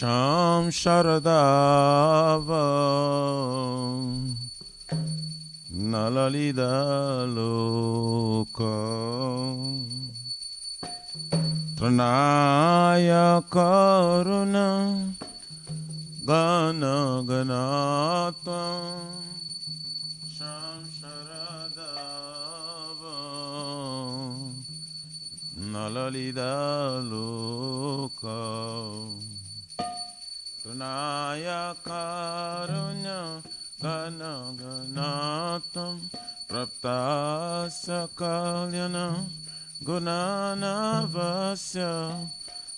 Sham Sharadava Nalalida Loka Tranaya Karuna Gana Ganata Sham Sharadava Nalalida Loka Tunaya Karunya Gana Ganatam Praptasa Kalyana Gunana Vasya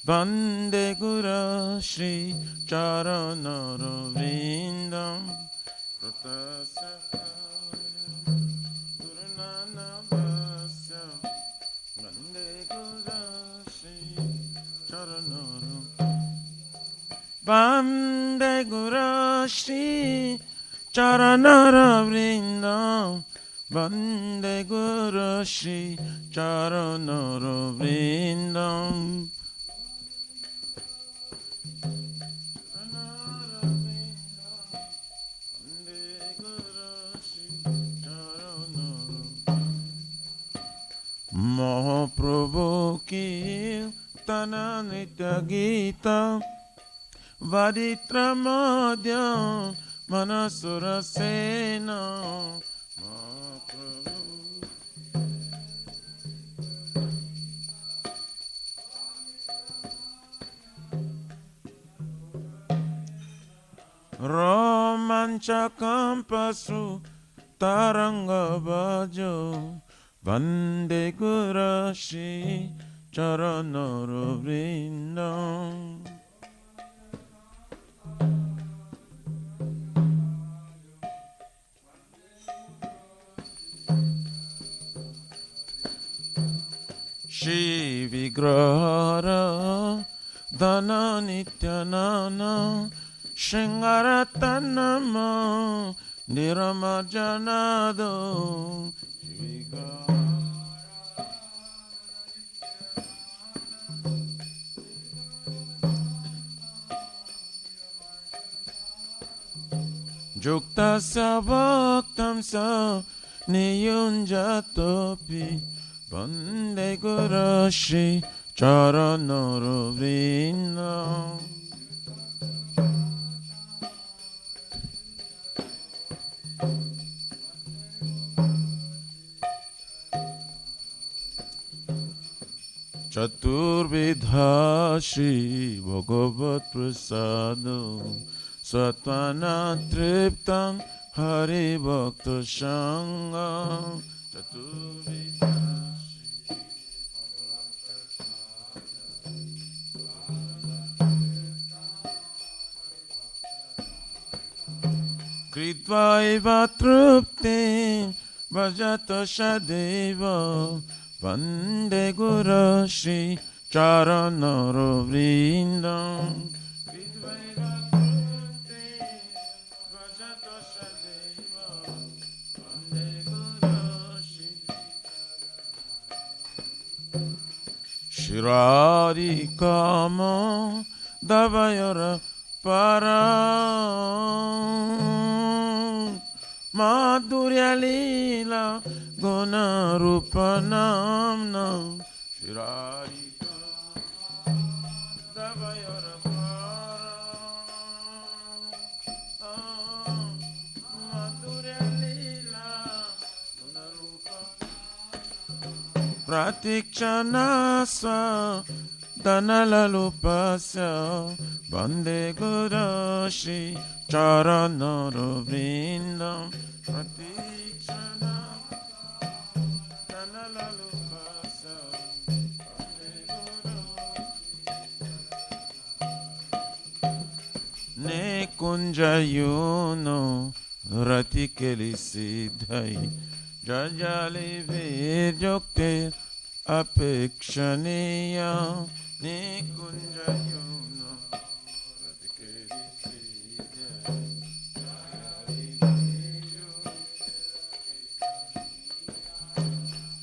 Vande Gura Shri Charanarvindam Praptasa Kalyana Gunana Vasya Vande Gura Shri Charanarvindam Vande Guru Shri Charanara Vrindam Vande Guru Shri Charanara Vrindam Vande Guru Shri Charanara Mahaprabhu ki Tana Nitya Gita Vaditramadhyam Manasura Sena Mahaprabhu Romanchakam Pasu Taranga Bhajo Vande Guru Shri Charanara Vrindam Shri Vigrahara Dana Nityanana Shingaratanama Niramajanado Juktasya Bhaktam Sa Niyunjatopi Vande Guru Shri Charanara Vrindam Chaturvidha Shri Bhagavat Prasado Satvana Triptam Hari Bhakta Sangha Chaturvidha Kritva Trupti Vajata Shadeva Vande Guru Shri Charanara Vrindam Shirari Kama Davayara Para Madhurya Lila Guna Rupa Namna Shirari Kama Davayara Para Madhurya Lila Guna Rupa Pratikshana Danalalupasya Vande Guru Shri Charanara Vrindam Pratikshana Danalalupasya Vande Guru Nekunjayuno Ratikeli Siddhai Jajali Virjokte Apekshaniya Nikunjayuna Ratikeli Siddhai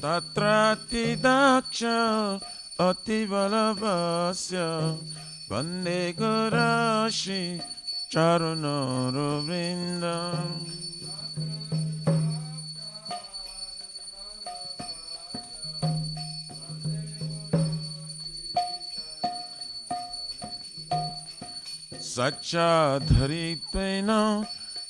Tatrati Daksha Ativalavasya Vande Gurashi Charanara Vrindam. Satchadharitena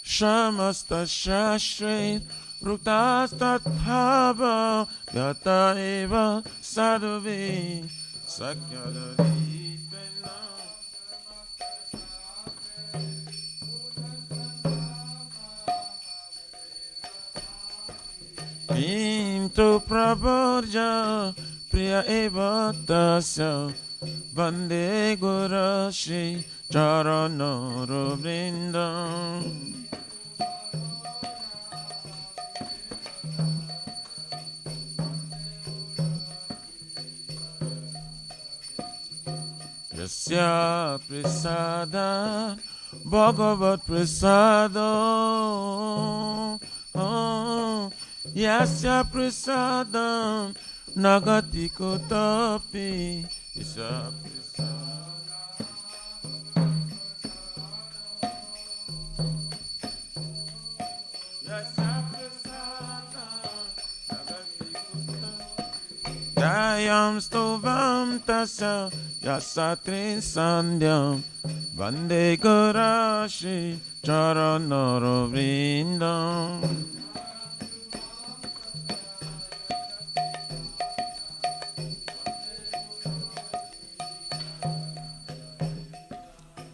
Shamasta Shastre Ruktastatthava Vyata Eva Sadhuvi Sakyadharitena Into Prabodja Priya Eva Tasya Vande Gurashi Charanara Vrindam. Yasya Prasada Bhagavat Prasada Yasya Prasada Nagati Kotapi Yasya Jayam Stovam Tasa Yasatrin Sandhyam Vande Gurashi Charanara Vrindam.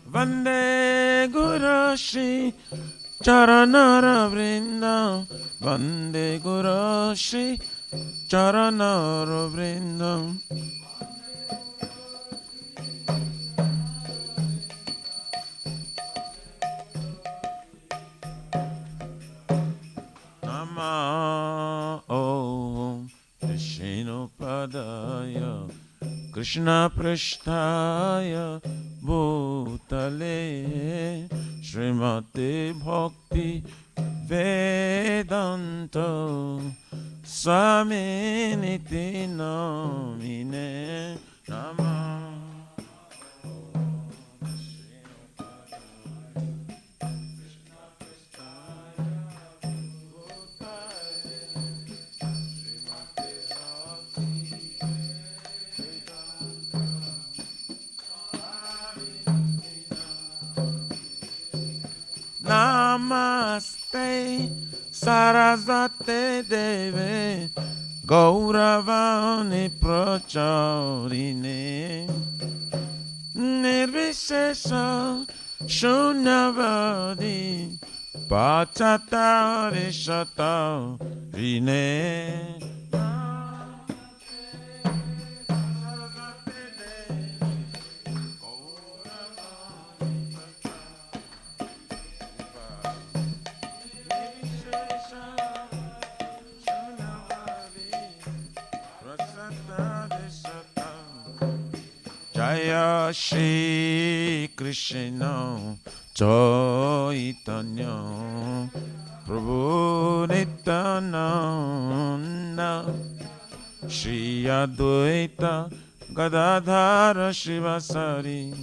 Vande Gurashi Charanara Vrindam. Vande Gurashi Charanara Vrindam. Nama Om Vishnupadaya Krishna Prishtaya Bhutale Srimate Bhakti Vedanta Swaminiti Namine Nama. Namaste Sarasvate Deve Gauravani Pracharine Nirvishesha Shunyavadi Pachatari Shatarine. Jaya Shri Krishna Chaitanya Prabhu Nityananda Shri Advaita Gadadhara Shivasari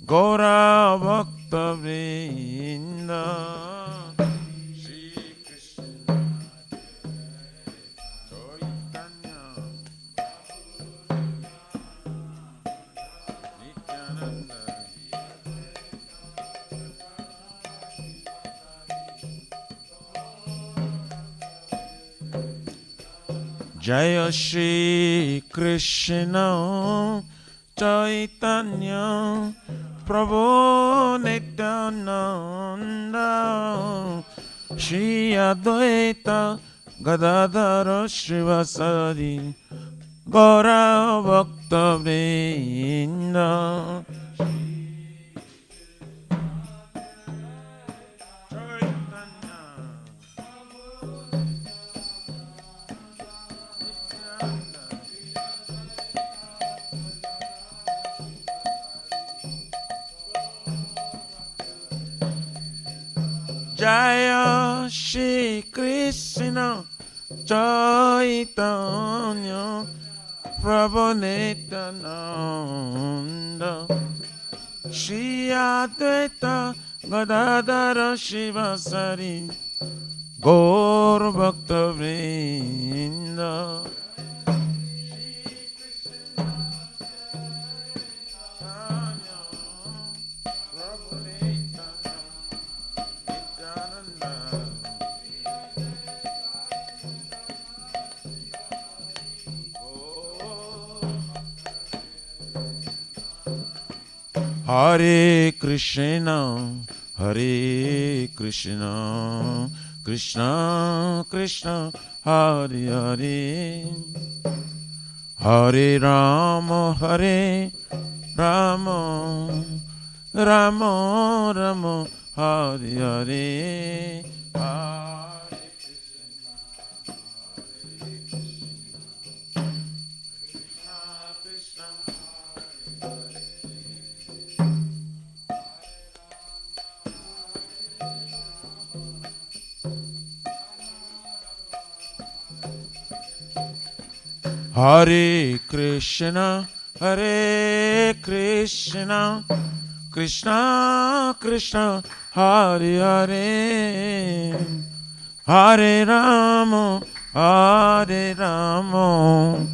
Gaura Bhakta Vrinda. Shri Krishna Chaitanya Nityananda Jaya Shri Krishna Chaitanya Prabhu Nityananda Shri Advaita Gadadhara Shivasadi Gaura Bhakta Vrinda. Jaya Shri Krishna Chaitanya Prabhu Nityananda Shri Advaita Gadadara Shivasari Gaur Bhakta Vrinda. Hare Krishna, Hare Krishna, Krishna Krishna, Hare Hare, Hare Rama, Hare Rama, Rama Rama, Hare Hare, Hare Krishna, Hare Krishna, Krishna Krishna, Hare Hare, Hare Rama, Hare Rama,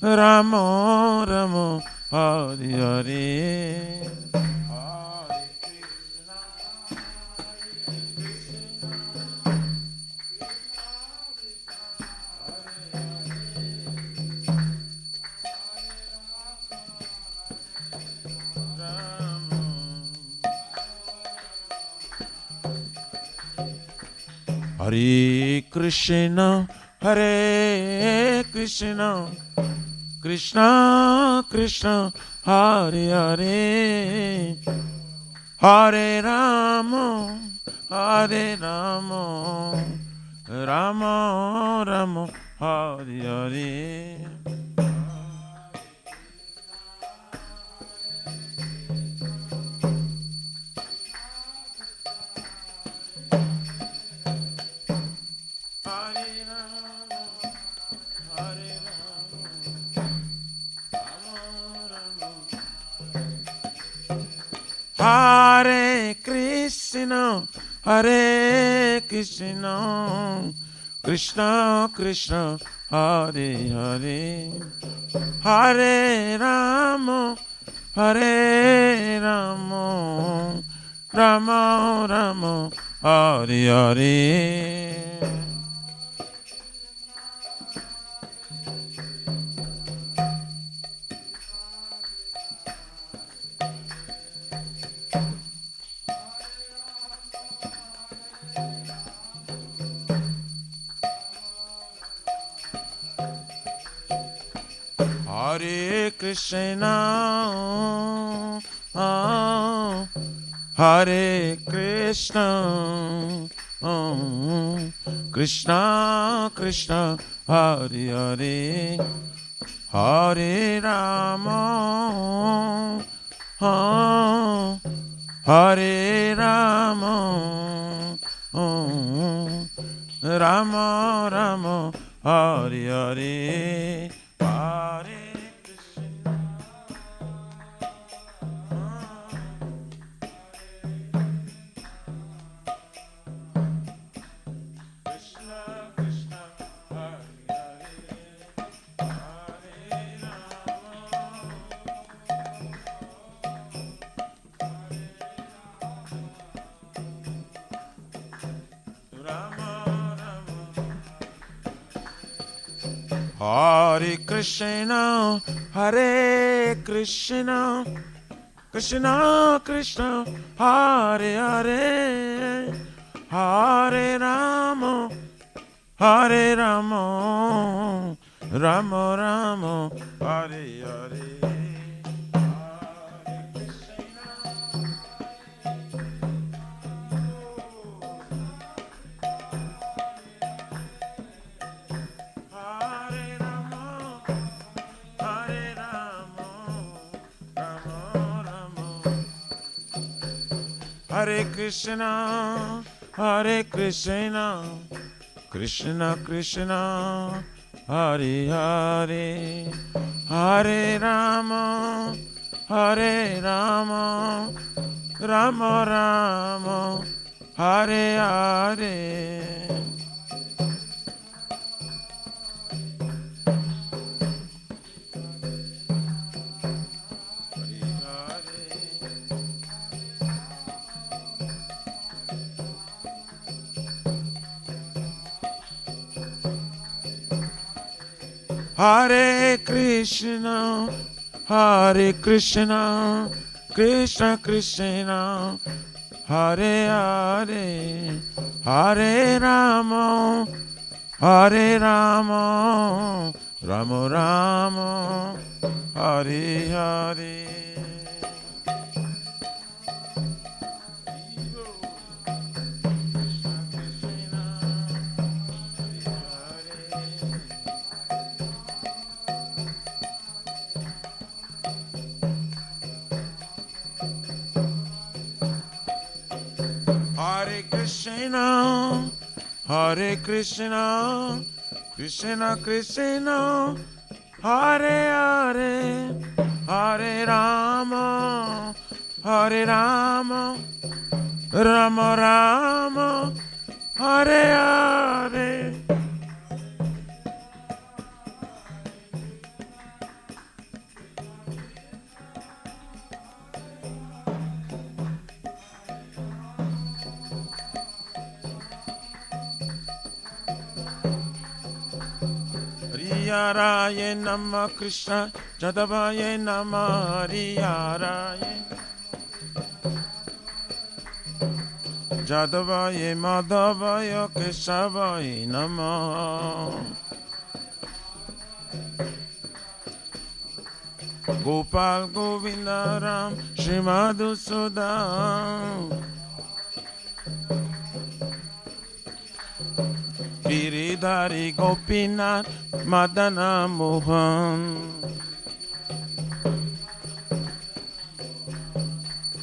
Rama Rama, Hare Hare. Hare Krishna, Hare Krishna, Krishna Krishna, Hare Hare, Hare Rama, Hare Rama, Rama Rama, Hare Hare. Hare Krishna, Hare Krishna, Krishna Krishna, Hare Hare, Hare Rama, Hare Rama, Rama Rama, Hare Hare. Hare Krishna, Hare Krishna, Krishna Krishna, Hare Hare, Hare Rama, Hare Rama, Rama Rama, Hare Hare, Hare Hare Krishna, Hare Krishna, Krishna Krishna, Hare Hare, Hare Rama, Hare Rama, Rama Rama, Hare Hare. Hare Krishna, Hare Krishna, Krishna Krishna, Hare Hare, Hare Rama, Hare Rama, Rama Rama, Hare Hare. Hare Krishna, Hare Krishna, Krishna Krishna, Hare Hare, Hare Rama, Hare Rama, Rama Rama, Hare Hare. Hare Krishna, Hare Krishna, Krishna Krishna, Hare Hare, Hare Rama, Hare Rama, Rama Rama, Hare Hare. Hare Nama Krishna Jadavaye Nama Hare Jadavaye Madhavaya Kesavaye Nama Gopal Govindaram Shrimadu Sudam Giridhari Gopinath Madana Mohan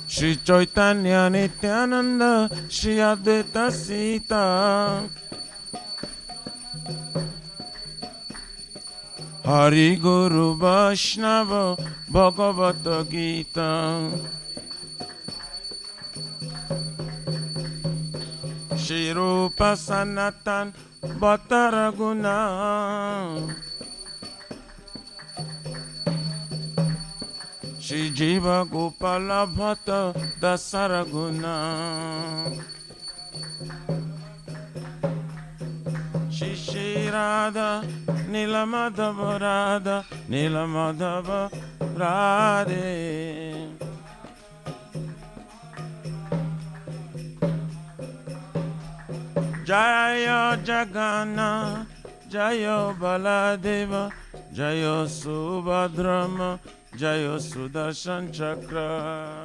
Shri Chaitanya Nityananda Shri Advaita Sita Hari Guru Vaishnava Bhagavata Gita Shri Rupa Sanatan Bhatta Raghuna Shri Jiva Gopala Bhatta Dasaraguna Shri Shri Radha Nilamadhava Radha Nilamadhava Radhe Jaya Jagana Jaya Baladeva Jaya Subhadrama Jaya Sudarshan Chakra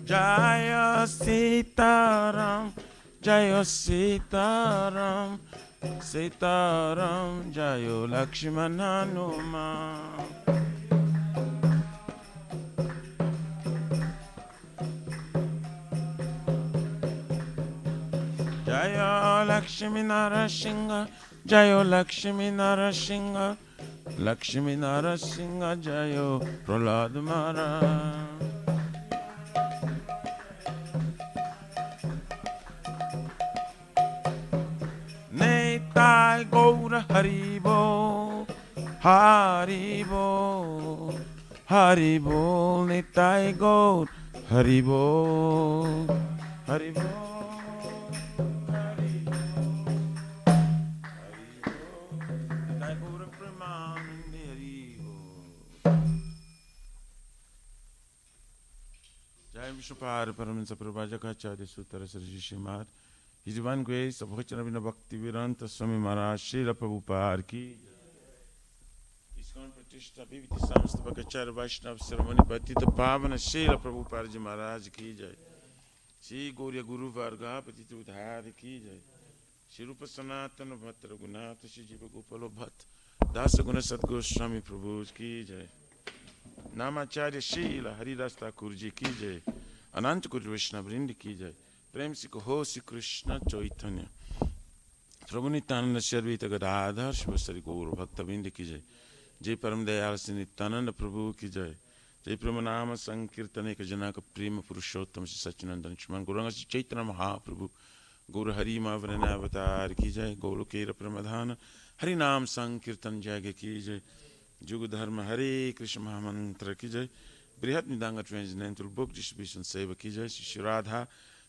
Jaya Sitaram Jaya Sitaram Sitaram Jaya Lakshmana Hanuman Jaya Lakshmi Narasingha Jaya Lakshmi Narasingha Lakshmi Narasingha Jaya Prahlad Maharaj Nitai Gaura Haribo Haribo Haribo Nitai Gaur Haribo Haribo Vishnupada Paramahansa Prabhupada Sutara Sarji Srimad His Divine Grace of Bhaktivinoda Bhaktivedanta Swami Maharaj Srila Prabhupada Ki ISKCON Pratishtha Bhiviti Samasta Bhaktacharya Vaishnava Ceremony Patita Pavana Srila Prabhupada Ji Maharaj Ki Jai Shri Gauriya Guru Varga Patita Udhari Ki Jai Shri Rupa Sanatana Bhatta Raghunatha Shri Jiva Gopala Bhatta Dasa Guna Sadguru Swami Prabhu Ki Jai Namacharya Srila Haridas Thakur Ji Ki Jai Ananta Koti Vaishnava Vrindi Ki Jai Prem Se Kaho Sri Krishna Chaitanya प्रभु नित्यानंद शर्वित गदाधर शिवसरी गौर भक्त बिंद की जय। जय परम दयाल श्री नित्यानंद प्रभु की जय। जय प्रेम नाम संकीर्तन एक जनक प्रेम पुरुषोत्तम श्री सच्चिदानंद लक्ष्मण गौरंग श्री चैतन्य महाप्रभु गौर हरि मावरण अवतार की जय। गौर केर प्रमधान हरि नाम संकीर्तन जय की जय। जुग धर्म हरे कृष्ण महामंत्र की जय। बृहद निदांग ट्वेंटी बुक डिस्ट्रीब्यूशन सेवा की जय। श्री राधा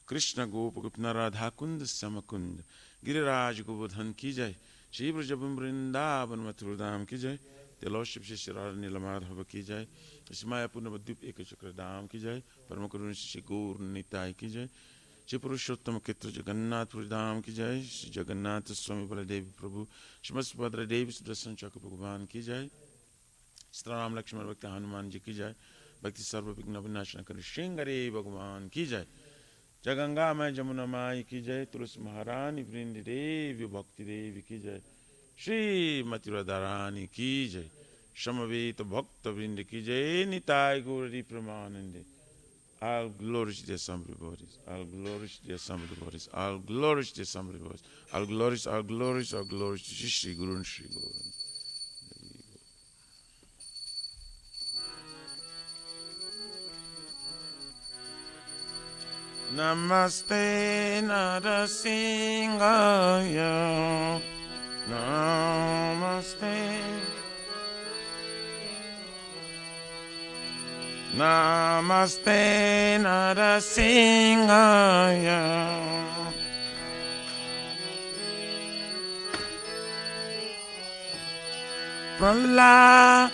कृष्ण गोप गुप्त राधा कुंद सम कुंद गिरिराज गोवर्धन की जय। श्री ब्रजबम वृंदावन मथुरधाम की जय। तेलोशिप श्री राधा नीलमाधव की जय। श्री मायापुर नवद्वीप एक चक्र धाम की जय। परम करुण श्री गौर निताय की जय। श्री पुरुषोत्तम क्षेत्र जगन्नाथपुर धाम की जय। श्री जगन्नाथ स्वामी बलदेव प्रभु श्रीमद सुभद्रा देवी सुदर्शन चक्र भगवान की जय। श्री राम लक्ष्मण भक्त हनुमान जी की जय। भक्ति सर्व विघ्न विनाशन कर श्रृंगरे भगवान की जय। जय गंगा मैं जमुना माई की जय। तुलसी महारानी वृंद देवी भक्ति देवी की जय। श्री मथुरा रानी की जय। समवेत भक्त वृंद की जय। Nitai Gauri प्रमानंदे। All glories to the Assembly bodies. All glories to the Assembly bodies. All glories to the Assembly bodies. All glories, all glories, all glories to Shri Guru and Shri Guru. Namaste Narasimhaya. Namaste. Namaste Narasimhaya. Prahladaine.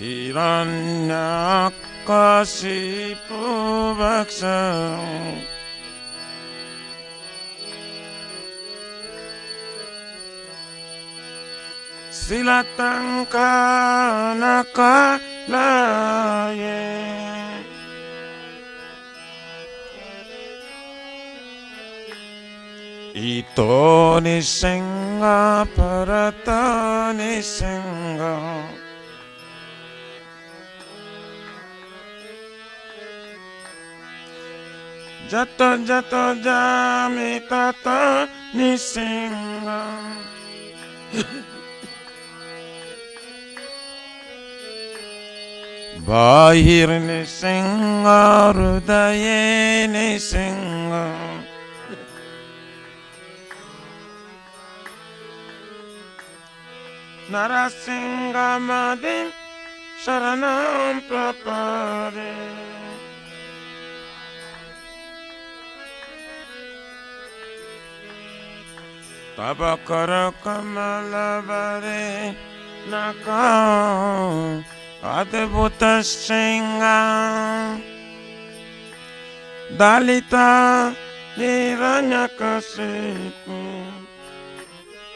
Hiranyakashipu Vaksha. Silatankanakalaye. Ito nisenga parata nisenga. Jato jato jami tata nisenga. Bahir nisenga hrudaye nisenga. Narasimha madim sharanam prapade. Tabakara kamalavare nakam Adbhuta Singha Dalita Hiranyakashipu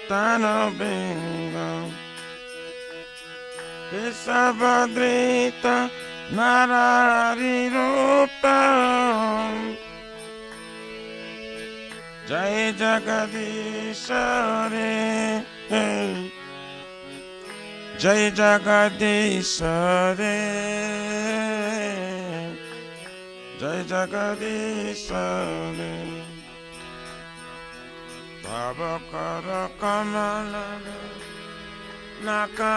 Tanabinga Kesavadrita Nararirupa Jai Jagadishare Jai Jagadishare. Jai Jagadishare. Tabakara kamala naka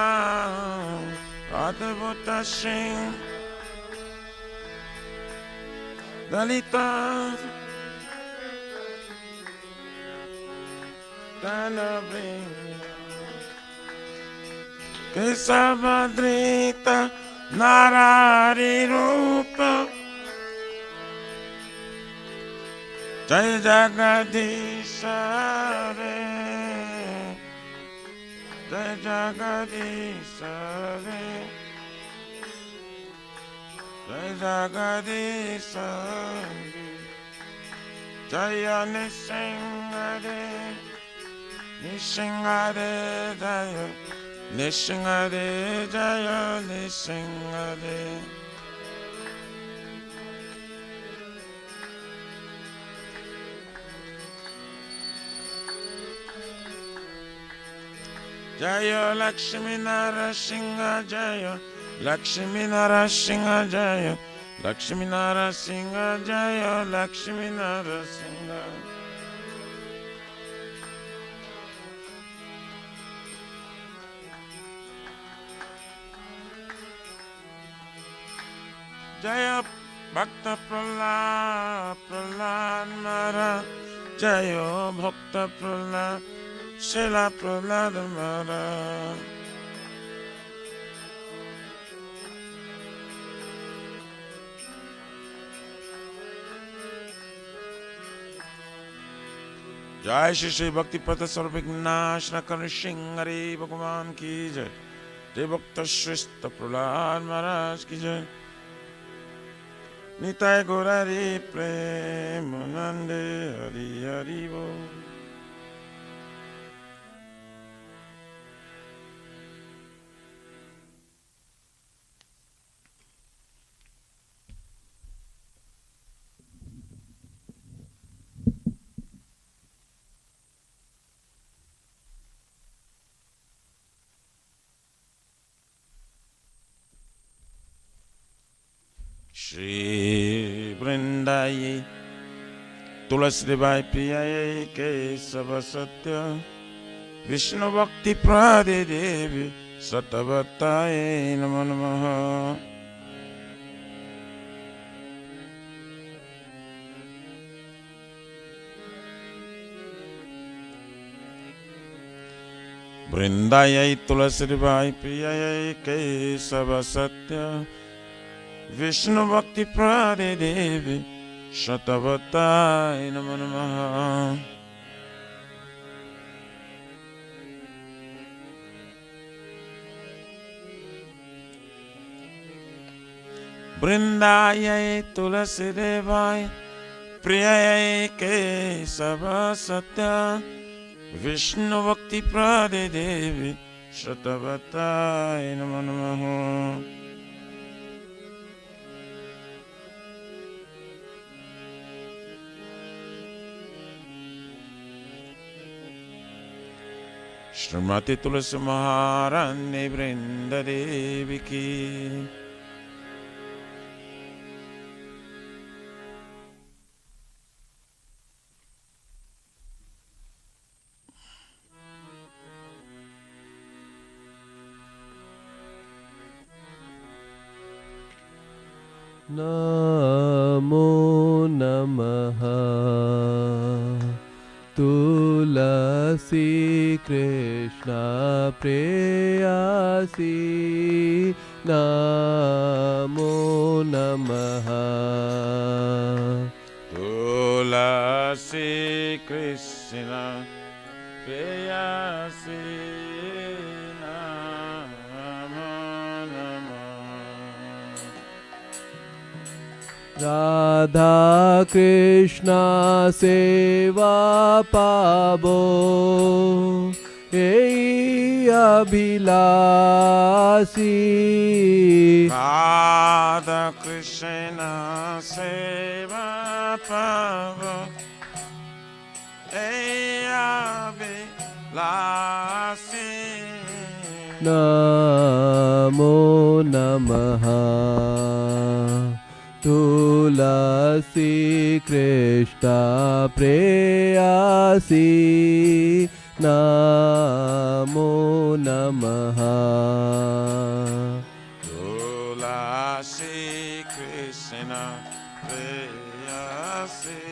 adbhuta singh dalita tanabringa Kesavadrita Nararirupa Jai Jagadishare. Jai Jagadishare. Jai Jagadishare. Jaya Nisingare. Nisingare Jaya Nisingare Jaya Nisingare. Jaya Lakshmi Narasingha Jaya Lakshmi Narasimha Jaya, Lakshmi Narasimha Jaya, Lakshmi Narasimha. Jaya Bhakta Prahlad, Prahlad Maharaj, Jaya Bhakta Prahlad, Srila Prahlad Maharaj. Jai Shri Shri Bhakti Pata Sarvignash Nakar Singh Hari Bhagavan Ki Jai. Jai Bhakta Shristha Prahlad Maharaj Ki Jai. Nitai Gaurari Premanande Hari Hari Bo. Shri Vrindaye Tulasi Devai Priyaye Kesava Satya Vishnu Bhakti Prade Devi Satavataye Namo Namaha. Vrindaye Tulasi Devai Priyaye Kesava Satya Vishnu Bhakti Prade Devi Shatavatai Namo Namaha. Vrindaye Tulasi Devai Priyaye Kesava Satya Vishnu Bhakti Prade Devi Shatavatai Namo Namaha. Shrimati Tulasi Maharani Vrinda Devi Ki. Namo Namaha Tulasi Krishna Preyasi Namo Namaha Tulasi Krishna Preyasi Namo Namaha. Radha Krishna Seva Pabo Ei Abhilasi Radha Krishna Seva Pavo Abhilasi. Namo Namaha Tulasi Krishna Preyasi Namo Namaha Tulasi Krishna Preyasi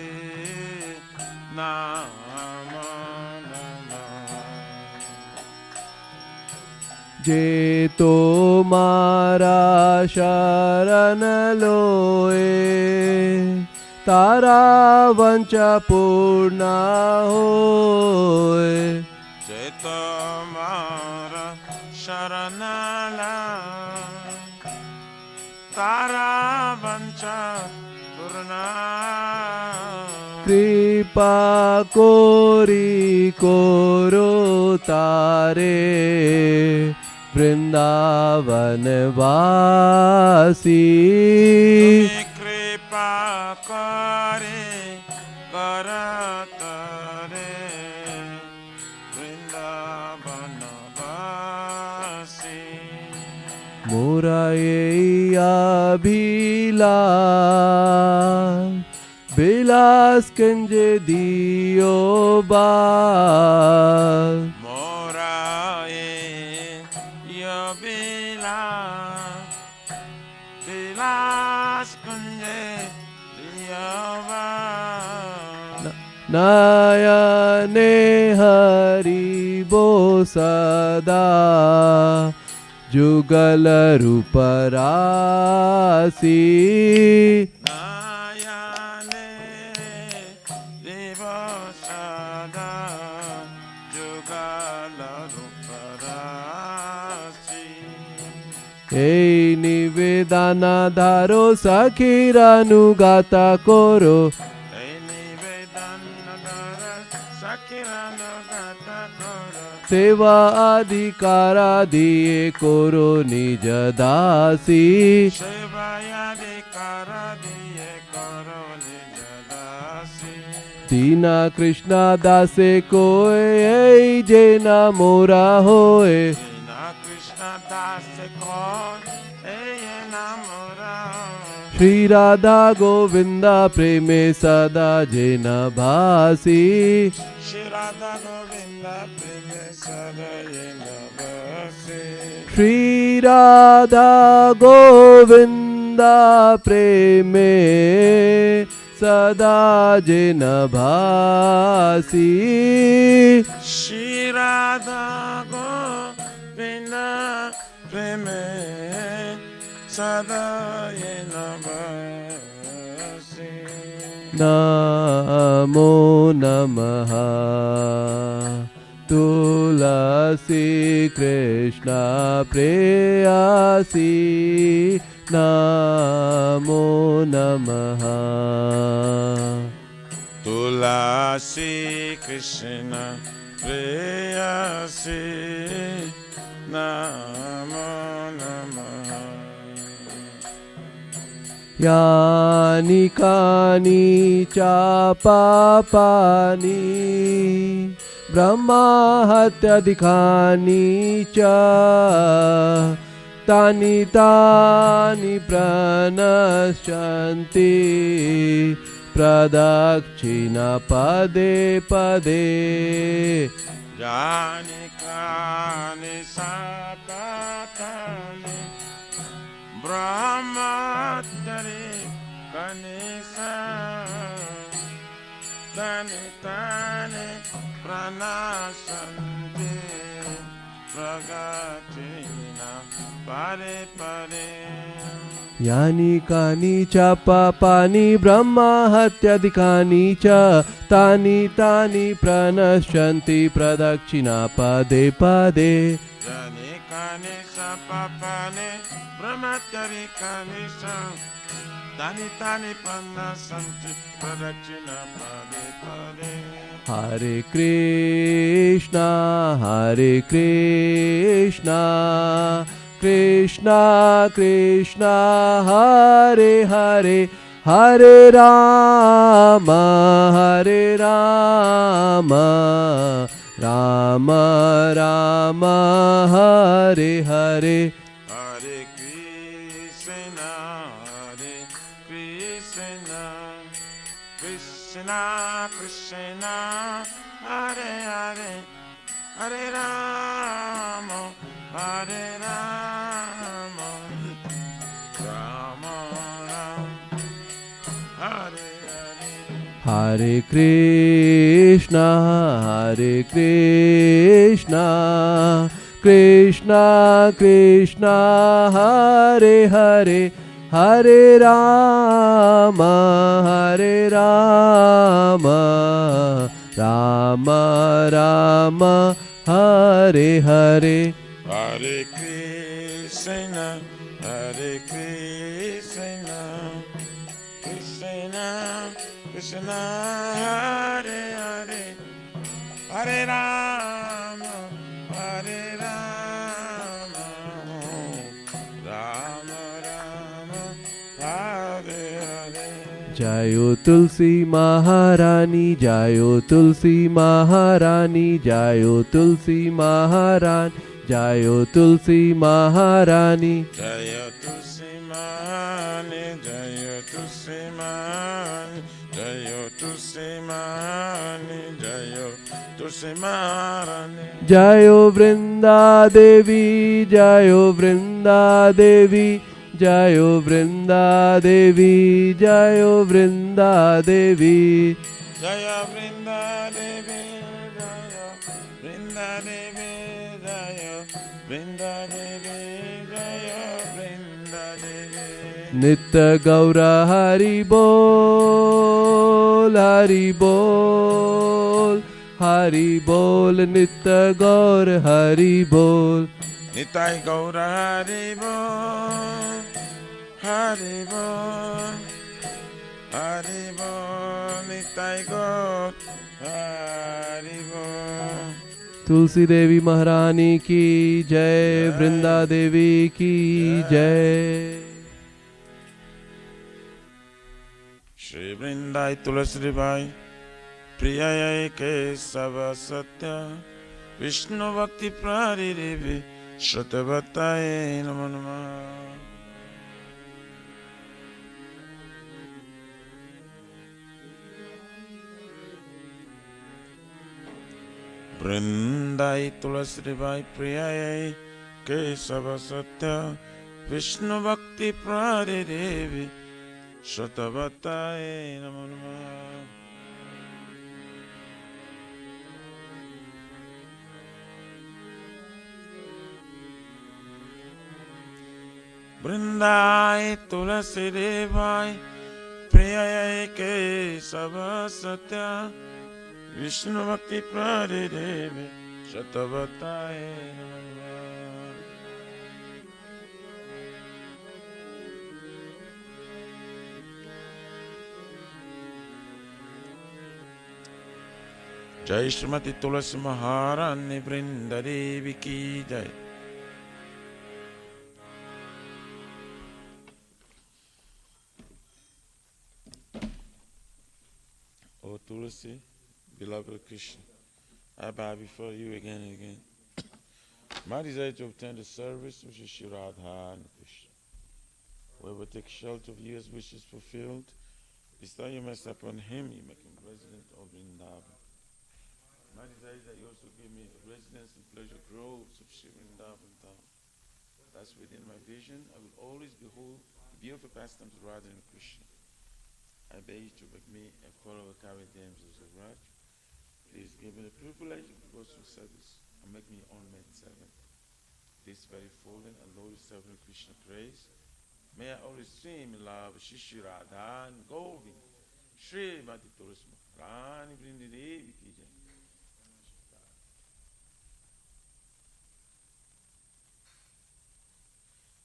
Namo Namaha. Je tomara sharan loe tara vancha purna hoe. Je tomara sharanala tara vancha purna. Kripa kori koro tare Vrindavan vasi. Kripa kare karatare Vrindavan vasi. मोरा ये अभिलाष बिलास कंजे दियो बाल Morae Yobila Bilas Kunje Liyava नयने Hari बो सदा जुगल रूप राशि Nayane Devasada Jugalaruparasi এই নিবেদন ধারো সখিরানুগাতা করো सेवा अधिकारा दिए करो निज दासी दीना कृष्णा दासे कोई जे ना मोरा होए श्री राधा गोविंदा प्रेमे सदा जे न भासी श्री राधा गोविंदा प्रेमे सदा जे न भासी श्री राधा गोविंदा प्रेमे सदा ये नमस्ते नमो नमः तुलसी कृष्ण प्रेयसी नमो नमः तुलसी कृष्ण प्रेयसी नमो नमः यानि कानि च पापानि ब्रह्मा हत्याधिकानि च तानि तानि प्रणश्यन्ति प्रदक्षिणा पदे पदे यानि कानि पापानि ब्रह्मोत्तरे कनिसा तानि तानि प्रणश्यन्ति प्रगतिना परे परे यानि कानि च पापानि ब्रह्मा हत्याधिकानि च तानि तानि प्रणश्यन्ति प्रदक्षिणा पदे पदे यानि कानि च पापानि ब्रह्मोत्तरे तानि तानि प्रणश्यन्ति प्रदक्षिणा पदे पदे हरे Krishna Krishna Krishna Hare Hare Hare Ram Ram Ram Hare Hare Hare Krishna, Krishna Krishna, Hare Hare, Hare Rama, Rama Ram, Hare Hare. Hare Krishna, Krishna Krishna, Hare Hare, Hare Rama, Rama Rama, Hare Hare. Hare Krishna, Krishna Krishna, Hare Hare, Hare Rama, Rama Rama, Hare Hare. Jayo Tulsi Maharani, Jayo Tulsi Maharani, Jayo Tulsi Maharani, जायो तुलसी महारानी जय तुलसी महारानी, जय तुलसी महारानी, जय तुलसी महारानी, जय तुलसी महारानी। जायो वृंदा देवी, जायो वृंदा देवी, जायो वृंदा देवी, जायो वृंदा देवी। जय वृंदा देवी, जय वृंदा देवी, जय वृंदा देवी, जय वृंदा देवी। नित्य गौरा हरि बोल, हरि बोल, हरि बोल, नित्य गौर हरि बोल। निताय गौर हरि बोल, हरि बोल, हरि बोल, निताय गौर हरि बोल। तुलसी देवी महारानी की जय, वृंदा देवी की जय। श्री वृंदाय तुलसी बाई प्रियाय केशव सत्य विष्णु भक्ति प्रारिदेवी श्रुतवताय नमो नमः। वृंदाय तुलसी बाई प्रियाय केशव सत्य विष्णु भक्ति प्रारिदेवी श्रुतवताय नमो नमः। वृंदाय तुलसी देवाय प्रियाय केशव सत्य विष्णु भक्ति प्रारिदेवी श्रुतवताय नमो नमः। जय श्रीमती तुलसी महारानी वृंदा देवी की जय। O Tulsi, beloved Krishna, I bow before you again and again. My desire to obtain the service which is Shri Radha and Krishna. Whoever takes shelter of you, his wish is fulfilled. Bestow your mercy upon him, you make him resident of Vrindavan. My desire is that you also give me residence in pleasure groves of Shri Vrindavan town. Thus within my vision, I will always behold the beautiful pastimes of Radha and Krishna. I beg you to make me a follower of Kavya damsels of Raj. Please give me the privilege of devotional service and make me your own maid servant. This very fallen and lowly servant of Krishna praise, may I always swim in love with Shri Radha and Govind, Shri Mati Tulsi Rani Vrindi Devi ki jai.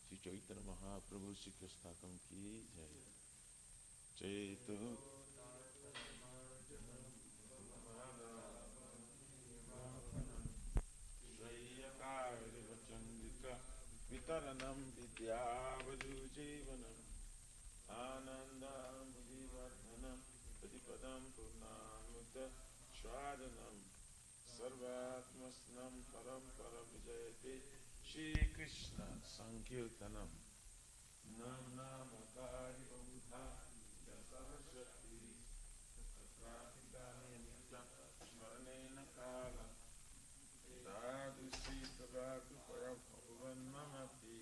Shri Chaitanya Mahaprabhu Shri Krishna ki jai. Chaitanya Vitaranam Vidyavadujivanam Anandam Budhivardhanam Padipadam Purnamutta Shradanam Sarvatmasnam Param Paravijayate Shri Krishna Sankirtanam Nam Namakari Bhudha Yasavashakti Tatratikani Nitya Smaranena Kala Sadhu Sita Bhakti Param Namati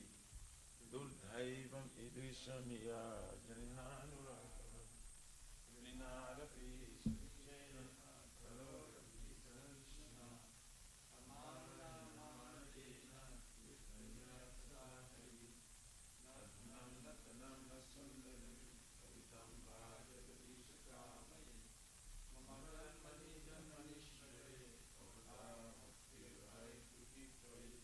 Durdhaivam Idrishamiya Janinanuraka Vinarapi Srichena Kalorati Sarishna Amara Namanatena Vitanyatsahi Natnam Natanam Nasundari Kavitam Bhajadishakamayi Mamaran Manijan Manishware Avata Bhakti Tuki Toyi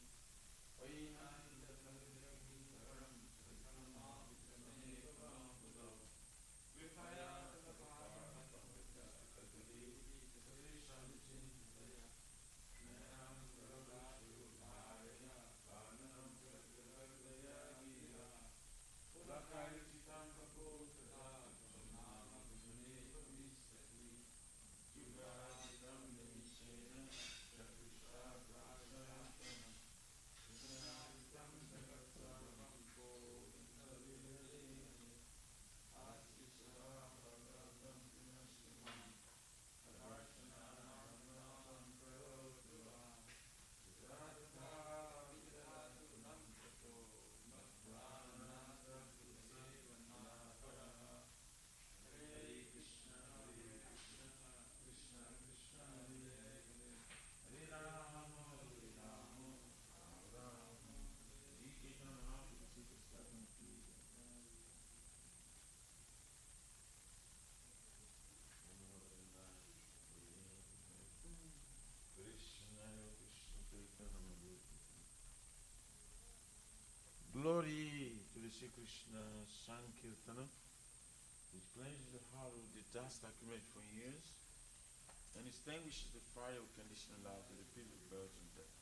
Shri Krishna Sankirtana, which cleanses the heart of the dust accumulated for years and extinguishes the fire of conditional love to the people of birth and death.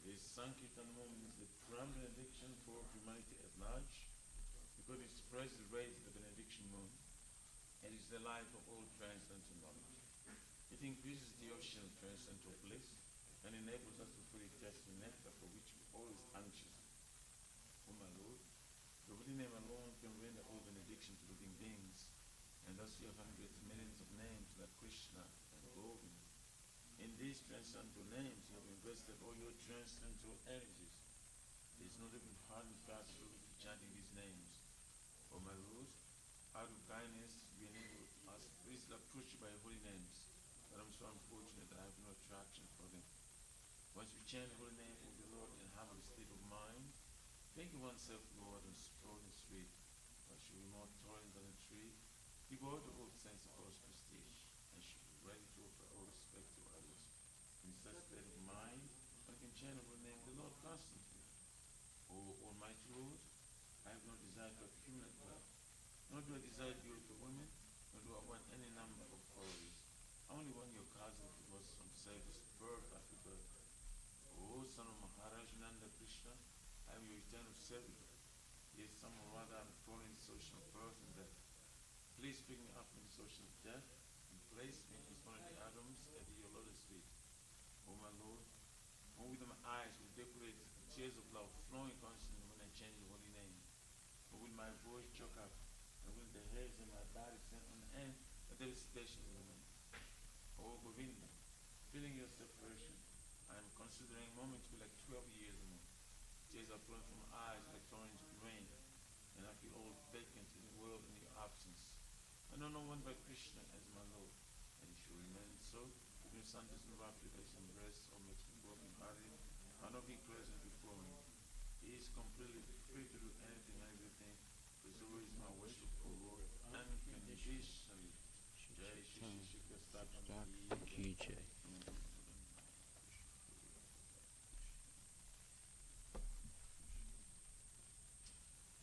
This Sankirtan moment is the prime benediction for humanity at large, because it spreads the rays of the benediction moon, and is the life of all transcendental knowledge. It increases the ocean of transcendental bliss, and enables us to fully test the nectar for which we are always anxious. O my Lord, the holy name alone can render all benediction to living beings, and thus you have hundreds of millions of names like Krishna and Govinda. In these transcendental names, you have invested all your transcendental energies. There is no different hard and fast rule to chanting these names. O my Lord, out of kindness, you enable us easily approached by holy names, but I'm so unfortunate that I have no attraction for them. Once we chant the holy name of the Lord in humble state of mind, thinking oneself Lord and strong and sweet, one should be more tolerant than a tree, devoid of all sense of false prestige, and should be ready to offer all respect to others. In such state of mind, one can chant the holy name of the Lord constantly. O Almighty Lord, I have no desire to accumulate wealth, nor do I desire beautiful women, nor do I want any number of followers. I only want your cousin who was from service birth after birth. O son of Maharaj Nanda Krishna, I am your eternal servitor. Yes, some or rather I'm falling in social birth and death. Please pick me up in social death and place me as one of the atoms at your lotus feet. O my Lord, when with my eyes will decorate tears of love flowing constantly when I change the holy name, or will my voice choke up, and will the hairs in my body send on end a devastation of the name. O Govinda, feeling your separation, I am considering moments to be like 12 years more. Tears are flowing from my eyes like torrents of rain, and I feel all vacant in the world in your absence. I know no one but Krishna as my Lord, and it should remain so. If your son doesn't wrap your face and breast or makes me broken hearted, I'll not be present before him. He is completely free to do anything and everything, because he is my worshipful Lord, unconditionally. Jai Shri Shri Krishna Ki Jai.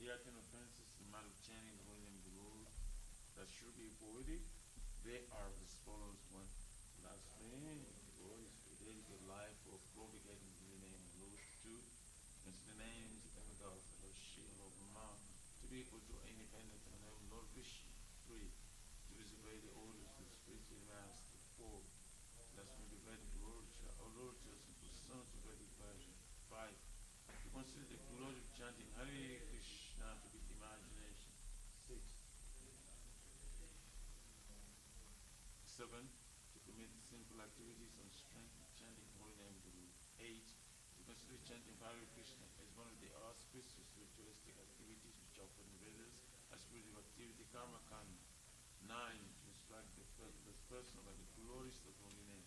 The acting offenses in the matter of chanting the holy name of the Lord that should be avoided, they are as follows. One, blasphemy, voice, creating the life of propagating the holy name of the Lord. Two, consider the names of the God, Lord Shiva, Lord Brahma, to be equal to independent and name Lord Vishnu. Three, to disobey the orders of the spiritual master. Four, blasphemy the Vedic literature or literatures and pursuance of Vedic version. Five, to consider the glory of chanting Hare Krishna to be imagination. Six, seven, to commit sinful activities on strength of chanting the holy name of the Lord. Eight, to consider chanting Hare Krishna as one of the auspicious ritualistic activities which are offered in Vedas as spiritual activity, karma kanda. Nine, to instruct the person about the glories of the holy name.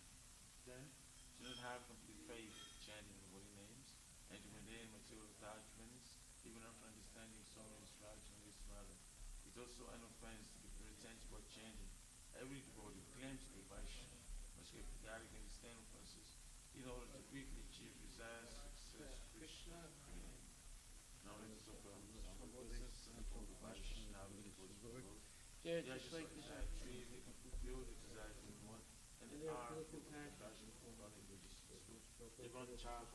10, to not have complete faith in chanting the holy names, and to maintain material attachments, even after understanding so many instructions in this matter. It's also an offense to be pretentious about chanting. Every devotee who claims to be Vaishnava must give Garic and stand offenses in order to quickly achieve desires, success, Krishna. Now let us offer some blessings and all the Vaishnava devotees of the Lord. Yeah, They are just just like like desire trees, they can fulfill the desires of one, and they are full of compassion for God and Buddhists. Devon child,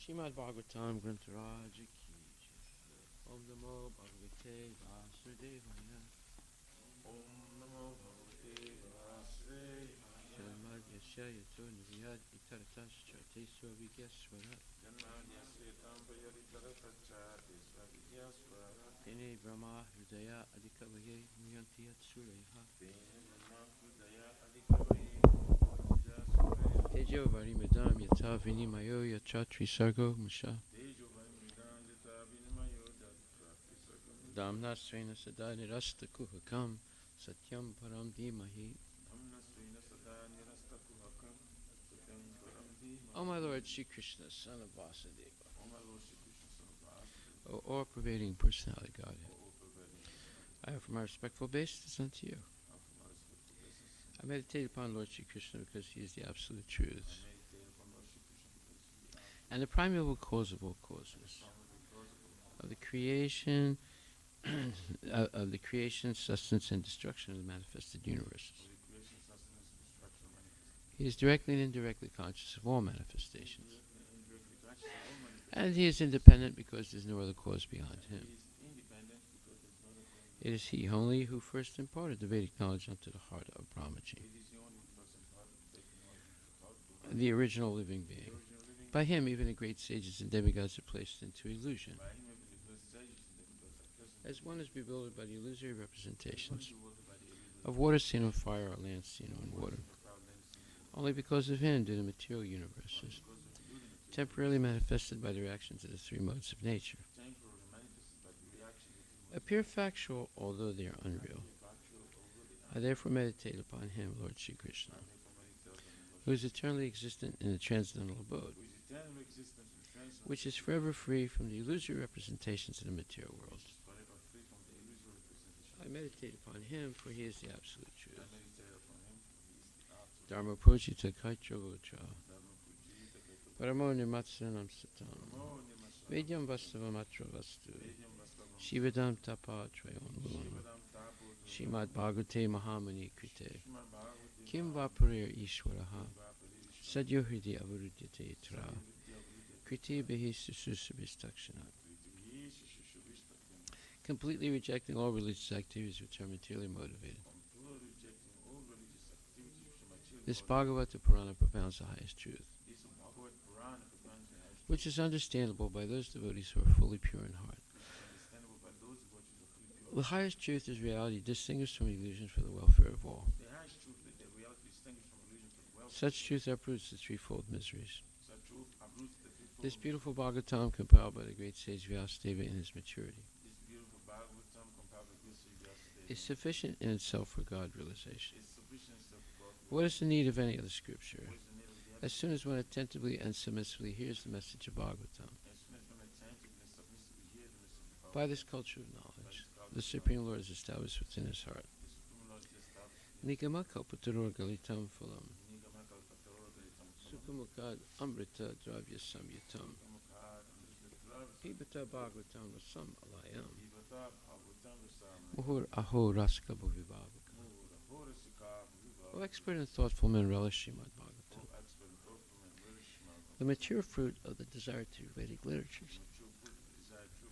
Srimad Bhagavatam Grantaraj Ki Jai. Om Namo Bhagavate Vasudevaya. Om Namo Bhagavate Vasudevaya. Shamad Yasha Yato Niviyad Vitaratas Charteswa Vigyaswarat. Janmanyasya Tambayari Taratachatesva Vidyasvara. Tene Brahma Hridaya Adhikavaye Muyanti Yatsureha. Tene Brahma Hridaya Adhikavaye Muyanti Tejo Varimedam Yata Vinimayo Yachatri Sargo Musha. Tejo Vaimridam Yata Vinimayo Yatra Tisakam. Damna Srena Sada Nirasta Kuhakam Satyam Param Dhimahi. Namna Srina Sada Nirasta Kuhakam Satyam Param O my Lord Sri Krishna, son of Vasudeva, O my Lord Shri Krishna, son of Vasudeva, O all-pervading personality O Godhead, all-pervading personality, I offer my respectful obeisance unto you. offer my respectful obeisance. I meditate upon Lord Sri Krishna because he is the absolute I truth meditate upon Lord Shri Krishna because he is the absolute and the primeval cause of all causes, primary cause of all of the creation, of the creation, sustenance, and destruction of the manifested universes. of the creation, sustenance, and destruction of manifested. He is directly and indirectly conscious of all manifestations, Indirectly conscious of all manifestations. and he is independent because there is no other cause beyond him. He is independent because there is no other cause. It is he only who first imparted the Vedic knowledge unto the heart of Brahmaji, It is the only person part of the Vedic knowledge into the heart of the the original living The being. original living. By him, even the great sages and demigods are placed into illusion, By him even the first sages and demigods are present. as one is bewildered by the illusory representations Bewildered by the illusion of water seen on fire or land seen on water. of cloud lands and water. Only because of him do the material universes, Because of the illusion temporarily manifested by the reactions of the three modes of nature, temporarily manifested by the reaction of the appear factual although they are unreal. factual over the I therefore meditate upon him, Lord Sri Krishna, who is eternally existent in the transcendental abode, who is eternal existence and transcendence, which is forever free from the illusory representations of the material world. which is forever free from the illusory representation. I meditate upon him, for he is the absolute I truth. meditate upon him, for he is the absolute Dharma Pujita Kaitravocha, Dharma Pujita Kaito. Paramo Nirmatsanam Satam, Namo Nimasana. Vedyam Vastavamatra Vastu, Vedyam Vastavam. Shivadam Tapa Trayon Lum, Shivadam Tapo. Shrimad Bhagavate Mahamuni Krite, Srimad Bhagavati. Kim Vapurir Ishwaraha, Vapari. Sadyo Hridi Avarudyate Tra, Sadhya Vidya. Kriti Behi Sususubhistakshana. Kriti Shishubhishtakam. Completely rejecting all religious activities which are materially motivated. Completely rejecting all religious activities which are materially This motivated. Bhagavata Purana propounds the highest truth, This Bhagavad Purana propounds the highest which is understandable by those devotees who are fully pure in heart. which is understandable by those devotees who are fully pure. The highest truth is reality distinguished from illusion for the welfare of all. The highest truth that the reality distinguished from illusion for the welfare. Such truth uproots the threefold miseries. Such truth uproots the threefold. This beautiful Bhagavatam, compiled by the great sage Vyasadeva in his maturity, This beautiful Bhagavatam compiled with this Vyasadeva is sufficient in itself for God realization. is sufficient itself for God. What is the need of any other scripture? What is the need of the As soon as one attentively and submissively hears the message of Bhagavatam, As soon as one attentively and submissively hear the message of by Bhagavatam, this culture of by knowledge, this cloud the of Supreme Lord is established within his heart. the Supreme Lord is established in Nigama kalpataror galitam phalam, Nigama Kalpataru Galitam sukhamukad amrita dravya samyutam, Kamukad Amrita pibata Bhagavatam rasam alayam, Ivata Bhagavatam Rasam muhur aho raska bhuvibhavaka. Mura Horasika O Viva expert and thoughtful men relish Srimad Bhagavatam, expert and thoughtful and relish Bhagavatam. the mature fruit of the desire to Vedic literatures, Mature fruit of the desired truth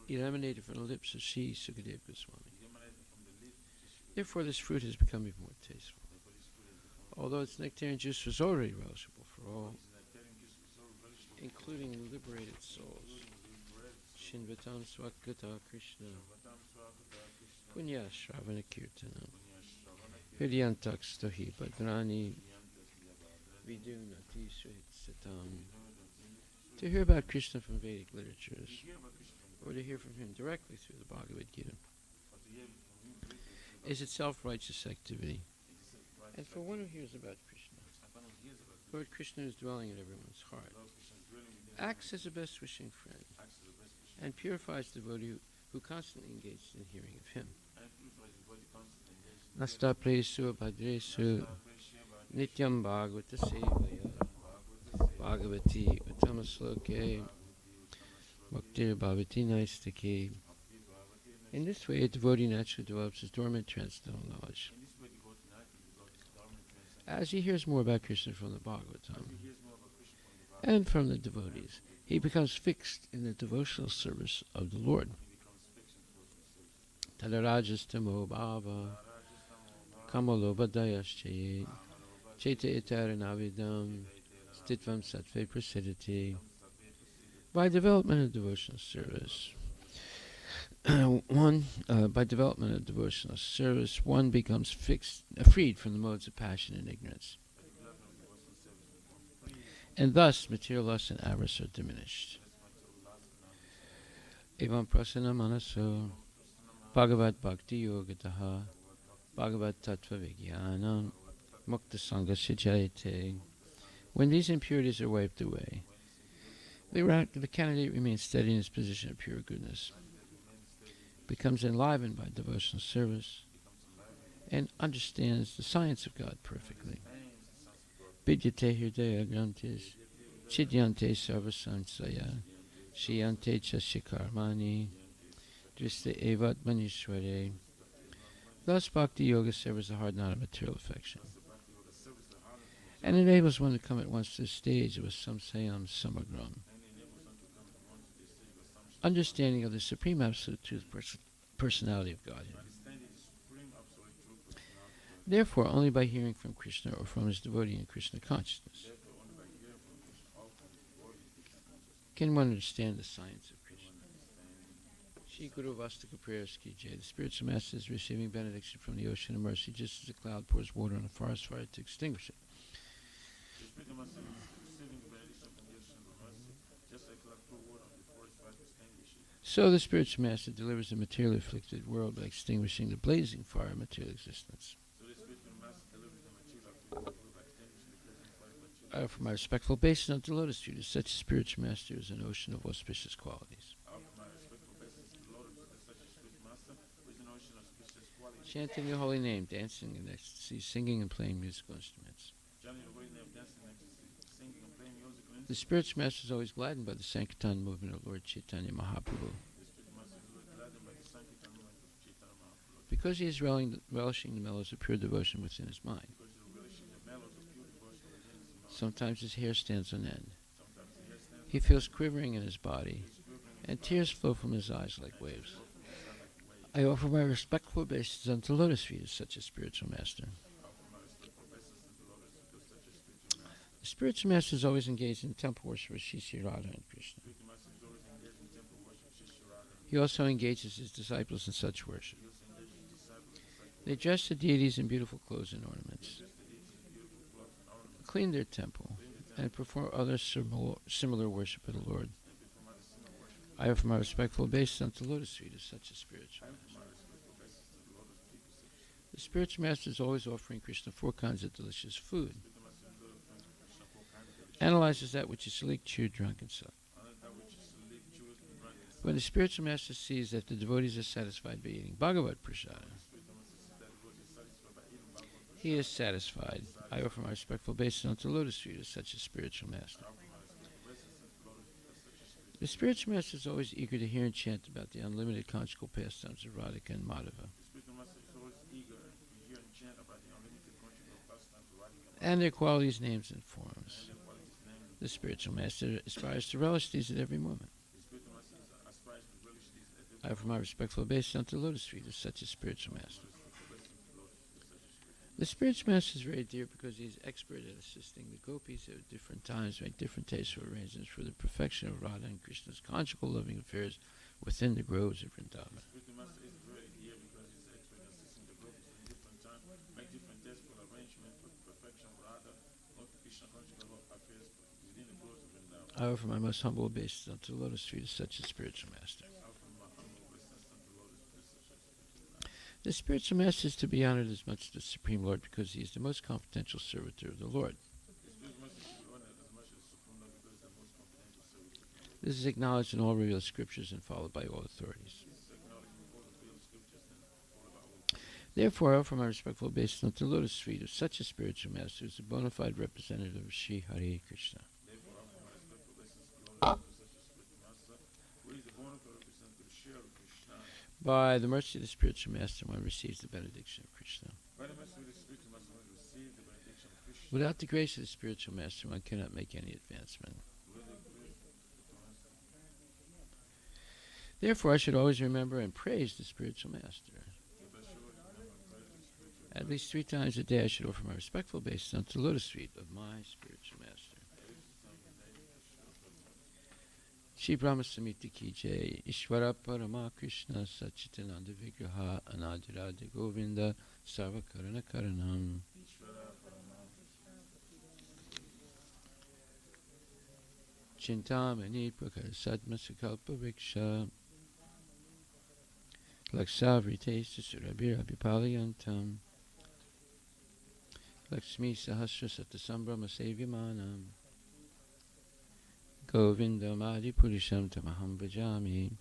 by the Lord emanated from the lips of Sri Sukadeva Goswami. emanated from the lips of Shri. Therefore, this fruit has become even more tasteful. Therefore this fruit has become Although its nectarian juice was already relishable for all, His nectarian juice was so relishable for including liberated souls. including the bread, Shinvatam Swakata Krishna, Shavatam Swakata Krishna, Punya Shravana Kirtana, Punya Shravana Hridyantak Stohi Bhadrani, Kiryantas Vyabhadrani, Vidunati Suhit Satam. Vidunati. To hear about Krishna from Vedic literatures, To hear about Krishna from the or to hear from him directly through the Bhagavad Gita, or to hear from him directly through the is itself righteous activity. It is a right And for one who hears about Krishna, and one who hears about Krishna, Lord Krishna is dwelling in everyone's heart, Lord Krishna's dwelling within him, acts as a best wishing friend, acts as the best Krishna, and purifies the devotee who constantly engaged in hearing of him. and purifies the body constantly engaged in Nasta presu bhadresu nityam bhagavata sevaya bhagavati uttamasloke bhaktir bhavati naistake. In this way, a devotee naturally develops his dormant transcendental knowledge. In this way, devotee naturally develops his dormant transcendental. As he hears more about Krishna from the Bhagavatam As he hears more about Krishna from the Bhagavad, and from the devotees, he becomes fixed in the devotional service of the Lord. he becomes fixed in devotional service. Tadarajastamo bhava kamalobhadayaschaye cheta etaranavidam stitvam sattve prasidati. By development of devotional service, one becomes fixed, freed from the modes of passion and ignorance, and thus material lust and avarice are diminished. Evam prasana manaso bhagavat bhakti yogataha bhagavat tattva vijnanam mukta sangasya jayate When these impurities are wiped away, the candidate remains steady in his position of pure goodness, becomes enlivened by devotional service, and understands the science of God perfectly. Vidyate hridaya grantis, chidyante sarvasamsaya, shiyante chashikarmani, driste evat manishware. Thus, Bhakti Yoga severs the hard knot of material affection and enables one to come at once to the stage of a samsayam samagram, understanding of the Supreme Absolute Truth personality of Godhead. Therefore, only by hearing from Krishna or from his devotee in Krishna consciousness can one understand the science of Krishna. Shri Guru Vastaka prayers ki jai. The spiritual master is receiving benediction from the ocean of mercy, just as a cloud pours water on a forest fire to extinguish it. So the spiritual master delivers the materially afflicted world by extinguishing the blazing fire of material existence. I offer my respectful obeisance unto the lotus feet of such a spiritual master as an ocean of auspicious qualities. Chanting your holy name, dancing in ecstasy, singing and playing musical instruments. The spiritual master is always gladdened by the Sankirtan movement of Lord Chaitanya Mahaprabhu, because he is relishing the mellows of pure devotion within his mind. Sometimes his hair stands on end. He feels quivering in his body, and tears flow from his eyes like waves. I offer my respectful obeisance unto the lotus feet of such a spiritual master. The spiritual master is always engaged in temple worship of Shri Radha and Krishna. He also engages his disciples in such worship. They dress the deities in beautiful clothes and ornaments, clean their temple, and perform other similar worship of the Lord. I offer my respectful obeisance unto the lotus feet of such a spiritual master. The spiritual master is always offering Krishna 4 kinds of delicious food. Analyzes that which is sleek, chewed, drunk, and sucked. When the spiritual master sees that the devotees are satisfied by eating Bhagavad Prasada, he is satisfied. I offer my respectful obeisance unto the lotus feet of such a spiritual master. The spiritual master is always eager to hear and chant about the unlimited conjugal pastimes of Radhika and Madhava, and their qualities, names, and forms. The spiritual master aspires to relish these at every moment. I offer my respectful obeisance unto the lotus feet of such a spiritual master. The spiritual master is very dear because he is expert at assisting the gopis at different times, make different tasteful arrangements for the perfection of Radha and Krishna's conjugal loving affairs within the groves of Vrindavan. I offer my most humble obeisance unto the lotus feet of such a spiritual master. The spiritual master is to be honored as much as the Supreme Lord because he is the most confidential servitor of the Lord. This is acknowledged in all revealed scriptures and followed by all authorities. Therefore, I offer my respectful obeisance unto the lotus feet of such a spiritual master who is a bona fide representative of Sri Hare Krishna. By the mercy of the spiritual master, one receives the benediction of Krishna. Without the grace of the spiritual master, one cannot make any advancement. Therefore, I should always remember and praise the spiritual master. At least 3 times a day, I should offer my respectful obeisance unto the lotus feet of my spiritual master. Shri Brahma Samiti Ki Jai, Ishvara Parama Krishna Sachitananda Vigraha Anadirade Govinda Sarva Karana Karanam. Chintamani Prakara Sadma Sakalpa Vriksha Lakshavrite Surabhira Bipaliyantam Lakshmi Sahasra Satasambhrama Sevyamanam Govindam Adi Purisham Tamaham Bhajami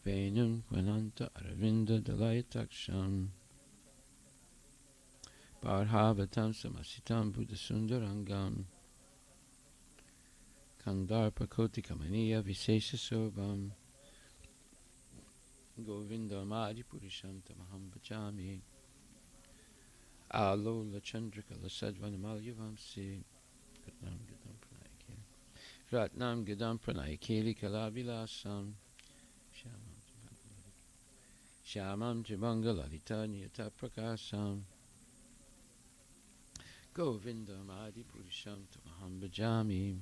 Venum Vananta Aravinda Dalayataksham Bharhavatam Samasitam Buddha Sundarangam Kandarpa Koti Kamaniya Visesha Sobham Govindam Adi Purisham Tamaham Bhajami Alola Chandrakala Sadvanamalyavamsi Ratnam Gadam Pranayakeli Kalavilasam Shamam Jibangalalita Niyata Prakasam Govindam Adi Purisham Tamaham Bhajami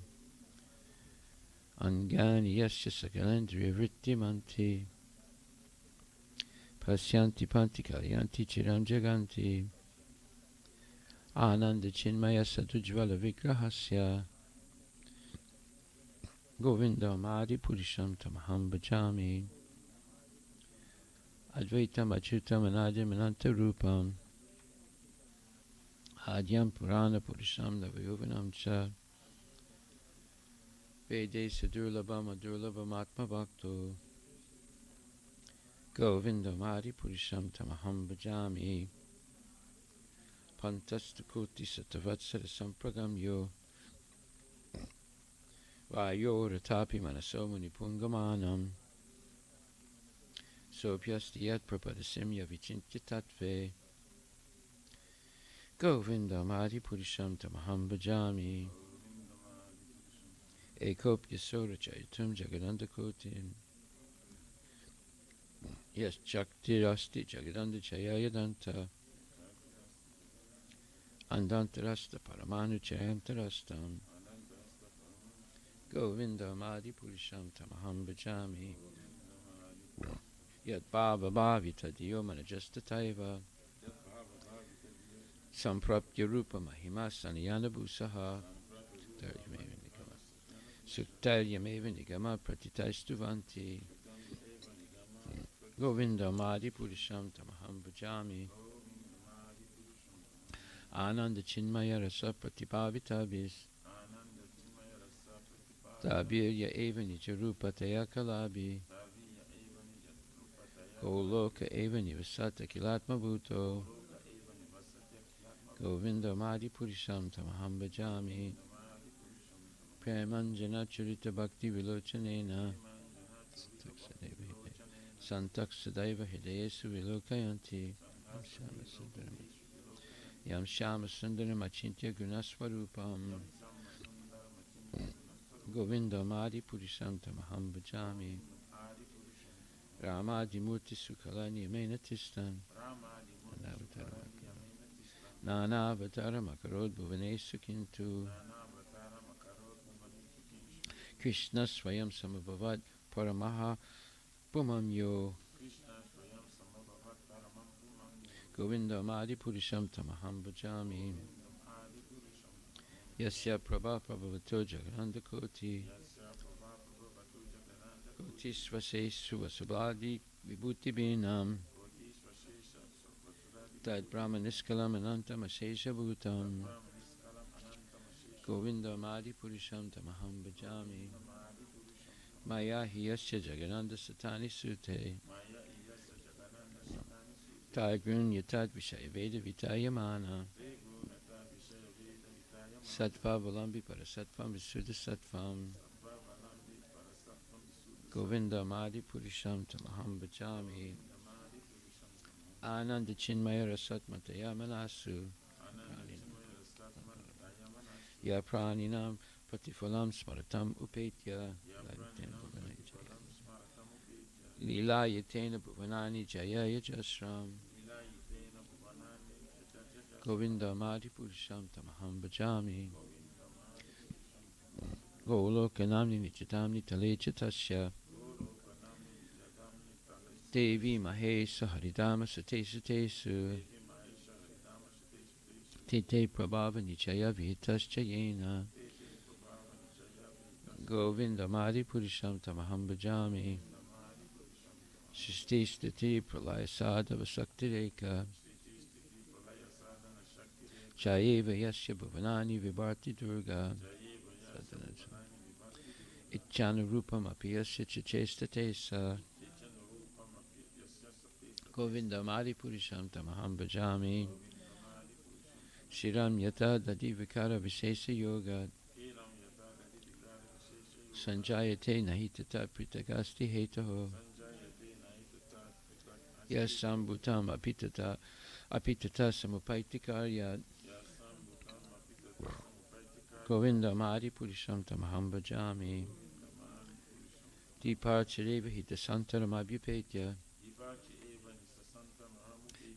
Angani Yasya Sakalendriya Vrittimanti Pasyanti Panti Kalyanti Chiram Jaganti Ananda Chinmaya Satujvala Vigrahasya Govindam Adi Purisham Tamaham Bhajami Advaitam Achyutam Anadyam Ananta Rupam Adyam Purana Purisham Navayovanam Cha Vede Sadurlabham Adurlabham Atma Bhakto Govindam Adi Purisham Tamaham Bhajami Pantastakoti Satavatsara Sampragam Yo Vayo Ratapi Manasomuni Pungamanam Sopyasti Yat Prapadasimya Vichintya Tatve Govindam Adi Purisham Tamaham Bhajami Ekopya Sora Chayatum Jagadanda Kotim Yes Chakti Rasti Jagadanda Chayayadanta Andantarasta Paramanu Chayantarastam Govindam Adi Purisham Tamaham Bhajami Yat Bhava Bhavita Diyo Manajasta Taiva Samprapya Rupa Mahima Saniyana Bhusaha Suktaryam Eva Nigama Pratitaistuvanti Govindam Adi Purisham Tamaham Bhajami Ananda Chinmaya Rasa Pratibhavitabis Tabirya Eva Nijarupa Taya Kalabi Goloka Eva Nivasata Kilatma Bhuto Govindam Adi Purisham Tamaham Bhajami Premanjana Charita Bhakti Vilochanena Santaksadaiva Hidayesu Vilokayanti Yam Shama Sundaram Achintya Gunaswarupam Govindam Adi Purisham Tamaham Bhajami Ramadi Murti Sukhalani Amenatistan Nana Avatara Makarod Bhuvane Sukintu Krishna Swayam Samabhavad Paramaha Pumam Yo Govindam Adi Purisham Tamaham Bhajami Yasya Prabha Prabhavato Jagananda Koti Koti Svase Suvasubhadi Vibhuti Binam Tad Brahma Niskalam Anantam Ashesha Bhutam Govindam Adi Purisham Tamaham Bhajami Maya Hiyasya Jagananda Satani Sute Tagrun Yatad Vishaya Veda Vitayamana Sattva Valambi Parasattvam Visuddha Sattvam Govindam Adi Purisham Tamaham Bhajami Ananda Chinmaya Rasat Mataya Manasu Ya Praninam Patifulam Smaratam Upetya Lila Yatena Bhuvanani Jaya Yajasram Govindam Adi Purisham Tamaham Bhajami Golokanamni Nichitamni Talechatasya Devi Mahesa Haridama Satesu Tesu Tete Prabhava Nichaya Vitascha Yena Govindam Adi Purisham Tamaham Bhajami Shishti Stiti Pralaya Sadhava Saktireka Chayeva Yasya Bhuvanani Vibharti Durga Ichanurupam Apiyasya Chachestate Sa Govindamadi Purisham Tamaham Bhajami Shiram Yata Dadi Vikara Vishesa Yoga Sanjayate Nahitata Pritagasti Hetaho Yasambhutam Apitata Samupaitikariya Govindamadi Purisham Tamaham Bhajami Deeparchareva Hitasantaram Abhyupetya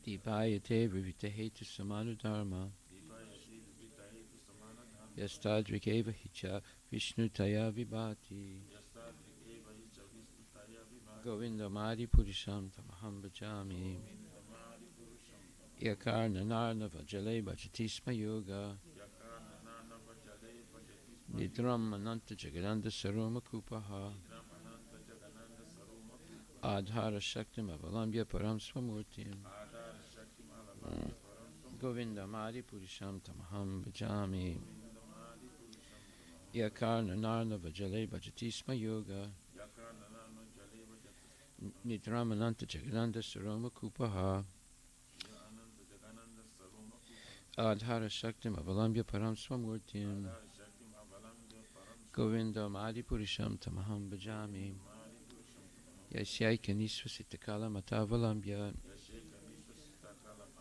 Deepayate Vivitaheta Samanudharma Yastadrikeva Hicha Vishnu Taya Vibhati Govindamadi Purisham Tamaham Bhajami Yakarna Narnava Jale Bhajatisma Yoga Nidram Ananta Jagananda Saroma Kupaha Adhara Shaktim Avalambya Param Swamurtim Govindamadi Purisham Tamaham Bhajami Yakarna Narnava Jale Bhajatisma Yoga Nidramananta Jagananda Saroma Kupaha Adhara Shaktim Avalambya Param Swamurtim Govindamadi Purisham Tamaham Bhajami Yasyaika Nisvasitakala Matavalambya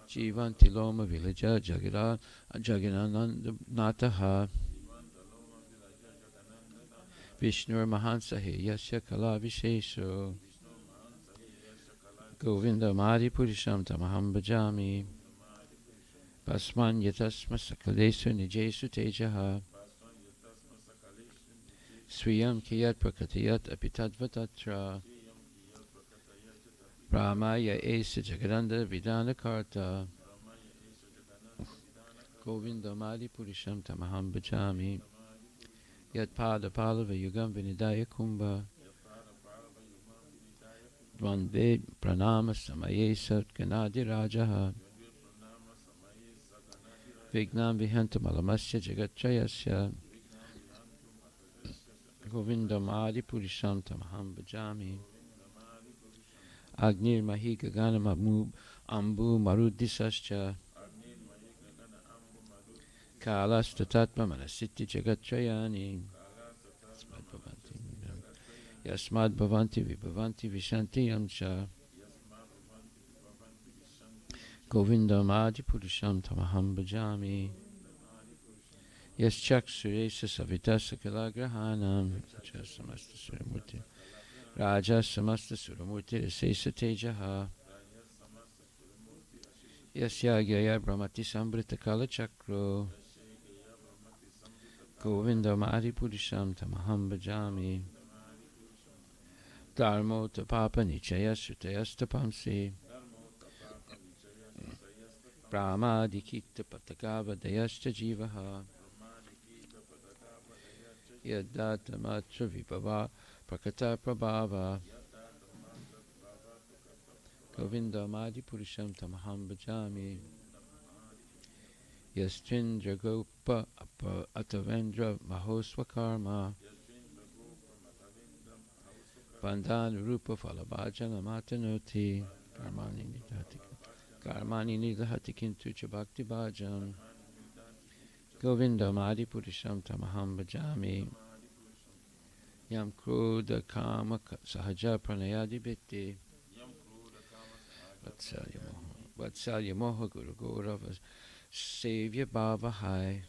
Jivanti Loma Vilaja Jaganananda Nataha Vishnur Mahansahi Yasya Kala Vishesho Govindamadi Purisham Tamaham Bhajami Basman Yatasma Sakalesu Nijesu Tejaha Swiyam Kiyat Prakatayat Apitadvatatra Brahmaya Esa Jagadanda Vidana Karta Govindamadi Purisham Tamaham Bhajami Yat Pada Palava Yugam Vinidaya Kumbha Dvande Pranama Samaye Sat Ganadi Rajaha Vignam Vihantam Alamasya Jagatrayasya Govindamadi Purisham Tamaham Bhajami Agnir Mahi Gaganam Ambu Marudisascha Kalastatatma Manasitti Jagatrayani Yasmad Bhavanti Vibhavanti Vishanti Yamcha Govindamadi Purisham Tamaham Bhajami Yaschak Suresa Savita Sakalagrahanam Samasta Suramurti Raja Samasta Suramurti Sesa Tejaha Yasyagaya Brahmati Sambrita Kala Chakro Govindamadi Purisham Tamaham Bhajami Dharmo Tapapa Nichaya Sutayastapamsi Brahma Dikita Patakava Dayashta Jivaha Yadata Matra Vibhava Prakata Prabhava Govindamadi Purisham Tamaham Bhajami Yastrindra Gopa Atavendra Mahoswakarma Bandhan Rupa Falabhajana Matanoti Karmani Nidhati Kintu Chabhakti Bhajan Govindamadi Purisham Tamaham Bhajami Yam Krodha Kama Sahaja Pranayadi Bitti Vatsalya Moha Guru Gaurava Sevya Bhava Hai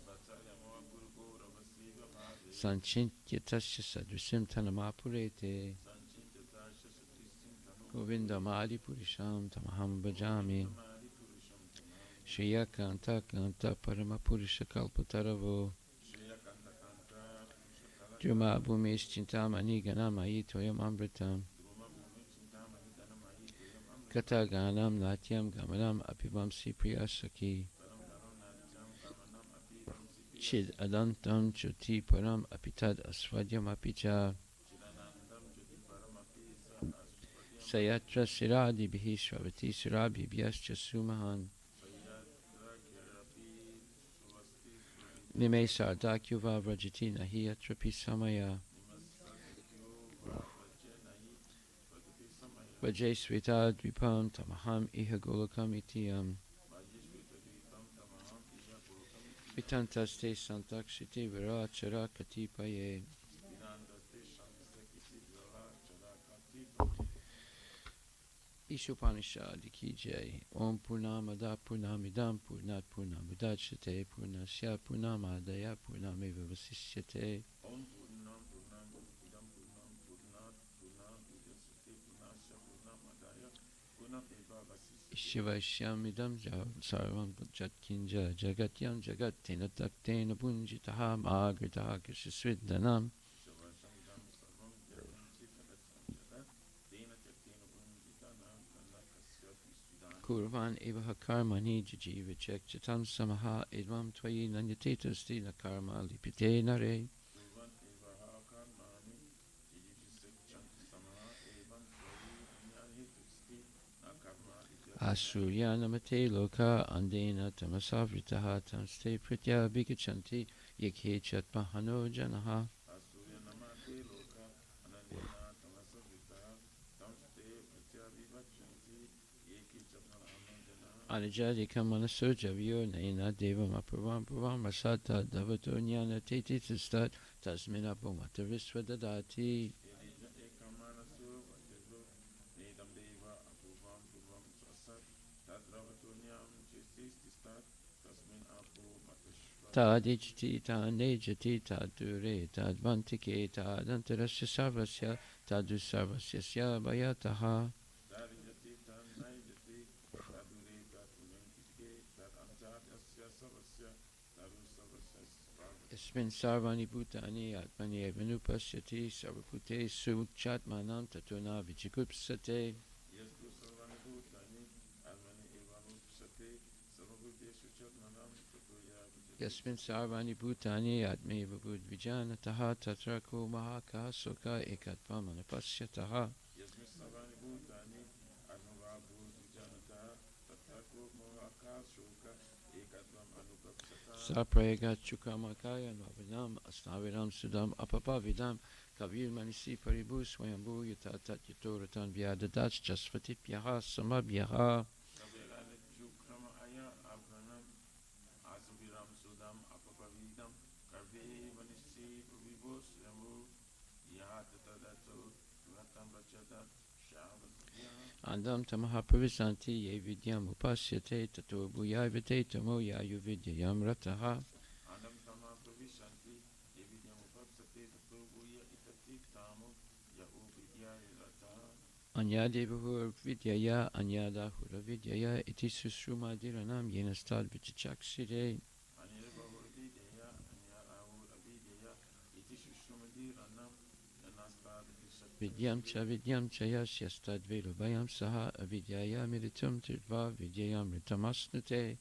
Sanchintya Tasya Sadrisim Tanamapurete Govindamadi Purisham Tamaham Bhajami Shriya Kanta Kanta Parama Purusha Kalpataravo Druma Bhumis Chintamani Ganamayi Toyam Amritam Kata Ganam Natyam Gamanam Apivamsi Priyasaki Chid Adantam Chuti Param Apitad Aswadyam Apicha Sayatra Siradi Bihi Shravati Sirabhi Vyascha Sumahan Nime Sardakyuva Vrajati Nahi Atrapi Samaya Vajay Sveta Dvipam Tamaham Iha Golakam Itiyam Vitantaste Santakshiti Virachara Katipaye Ishopanishad Ki Jai Om Purnamada Purnamidam Purnat Purnamudachate Purnasya Purnamadaya Purnameva Vasishyate Shivashyamidam Sarvam Jatkinja Jagatyam Jagatina Taktena Bunjitaham Agritaha Kishasviddanam Kurvan Evaha Karmani Jijiva Chekchatam Samaha Edvam Twayi Nanyateta Karma Lipite Nare Asurya Namate Loka Andena Tamasavritaha Tamste Pritya Bhikachanti Yekhe Chatmahano Janaha Anijadi Kamanaso Javio Naina Devam Apravam Pravam Rasata Davato Nyana Teti Tistat Tasmina Bhumatavisva Dadati Tadijti Tanejati Tadure Tadvantike Tadantarasya Sarvasya Tadu Sarvasya Bayataha Yasmin Sarvani Bhutani Atmani Evanupashyati Sarvapute Suchatmanam Tatuna Vichikupsate Yasmin Sarvani Bhutani Atme Vabud Vijanataha Tatrako Mahaka Soka Ekatvam Anapasyataha Saprega Chukamakaya Navinam Asnaviram Sudam Apapavidam Kavir Manisi Paribu Swayambu Yatatat Yatoratan Vyadadach Jasvatipyaha Samabhyaha Andam Tamaha Pravisanti Ye Vidyam Upasyate Tato Bhuyavate Tamo Yayu Vidyam Rataha Anyadevuhur Vidyaya Anyadahura Vidyaya Iti Susrumadiranam Yenastad Vichachakshire Vidyam cha yasyastad velubhayam saha avidyaya militum tirva vidyayam ritamasnute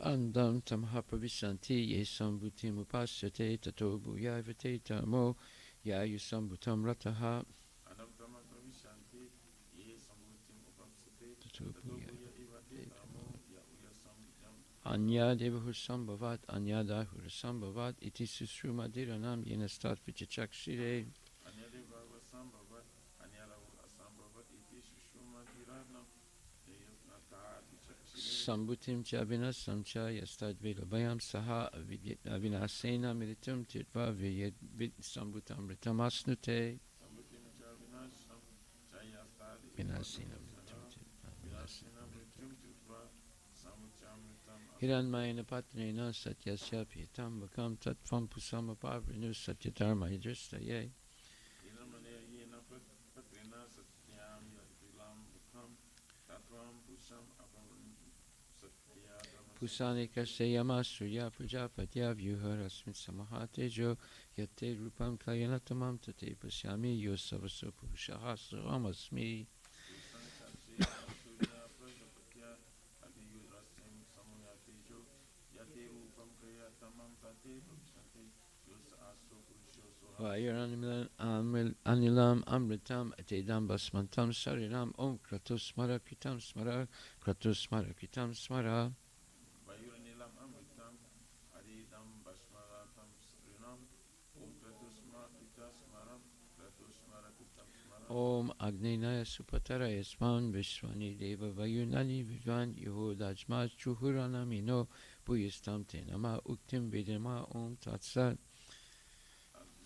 Andam tamha pravisanti ye sambhutim upasyate tato bhuyavate tamo yayu sambhutam rataha tato bhuyavate tamo Anya Devahur Sambhavat, Anya Dahur Sambhavat, Iti Susrumadiranam Yenastat Vichachakshire. Sambhutim Chabina Samcha Yastad Velabhayam Saha Avinasena Militum Tirva Vyed Sambhutam Ritamasnute. Vinasena Militum Tirva Hiranmayana Patnena Satyasya Pitam Vakam Tatvam Pusama Pavrinu Satyadharma Hidristaye Pusani Kaseyama Surya Prajapatya Vyuhar Asmit Samahatejo Yate Rupam Kayanatamam Tate Pasyami Yosavaso Purushaha Saramasmi Anilam Amritam Atedam Basmantam Sariram Om Kratos Smara Kritam Smara Kratos Smara Kritam Smara. Vayuranilam Amritam Adidam Bashmaratam Srinam Om Kratusma Pitasmaram Kratusmara Pitasmaram Om Agninaya Supatara Yasman Vishwani Deva Vayunani Vivan Yehudajma Chuhuranamino Buyistam Tenama Uktim Vidima Om Tatsat.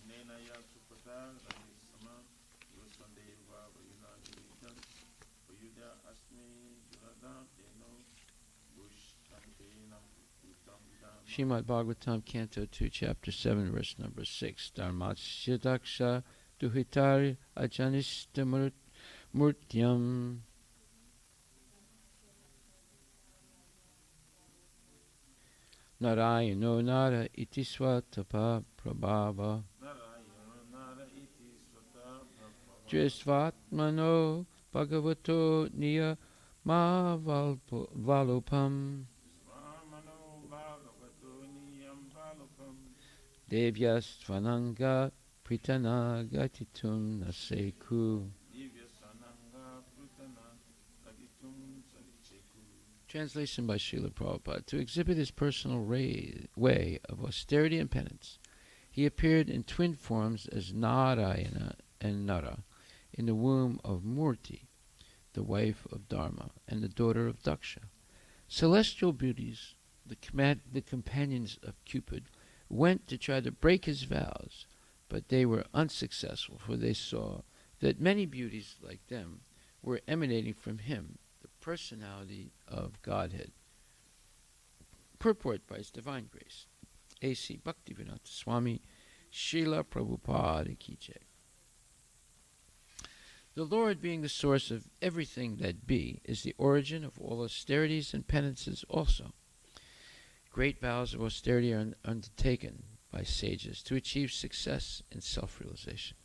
Nenaya Supata Rahisama Yosandeva Vayunani Vidan Vayudya Asmi Yurada Deno Bushtantenam Utam Vidam Srimad Bhagavatam, Canto 2, Chapter 7, verse number 6. Dharmatsya daksha duhitari ajanishta murtyam. Narayano nara iti swatapa prabhava. Narayana Nara Iti Swata Prabhava Drisvatmano bhagavato niya ma valupam. Swamano Bhagavato Niyam Balokam Devyastvananga pritana gatitum naseku. Divya Sananga Prutana Tagitum Salicheku. Translation by Srila Prabhupada. To exhibit his personal way of austerity and penance, he appeared in twin forms as Narayana and Nara in the womb of Murti, the wife of Dharma and the daughter of Daksha. Celestial beauties, the companions of Cupid, went to try to break his vows, but they were unsuccessful, for they saw that many beauties like them were emanating from him, the personality of Godhead. Purport by His Divine Grace. A.C. Bhaktivedanta Swami Srila Prabhupada Ki Jai. The Lord, being the source of everything that be, is the origin of all austerities and penances also. Great vows of austerity are undertaken by sages to achieve success in self-realization.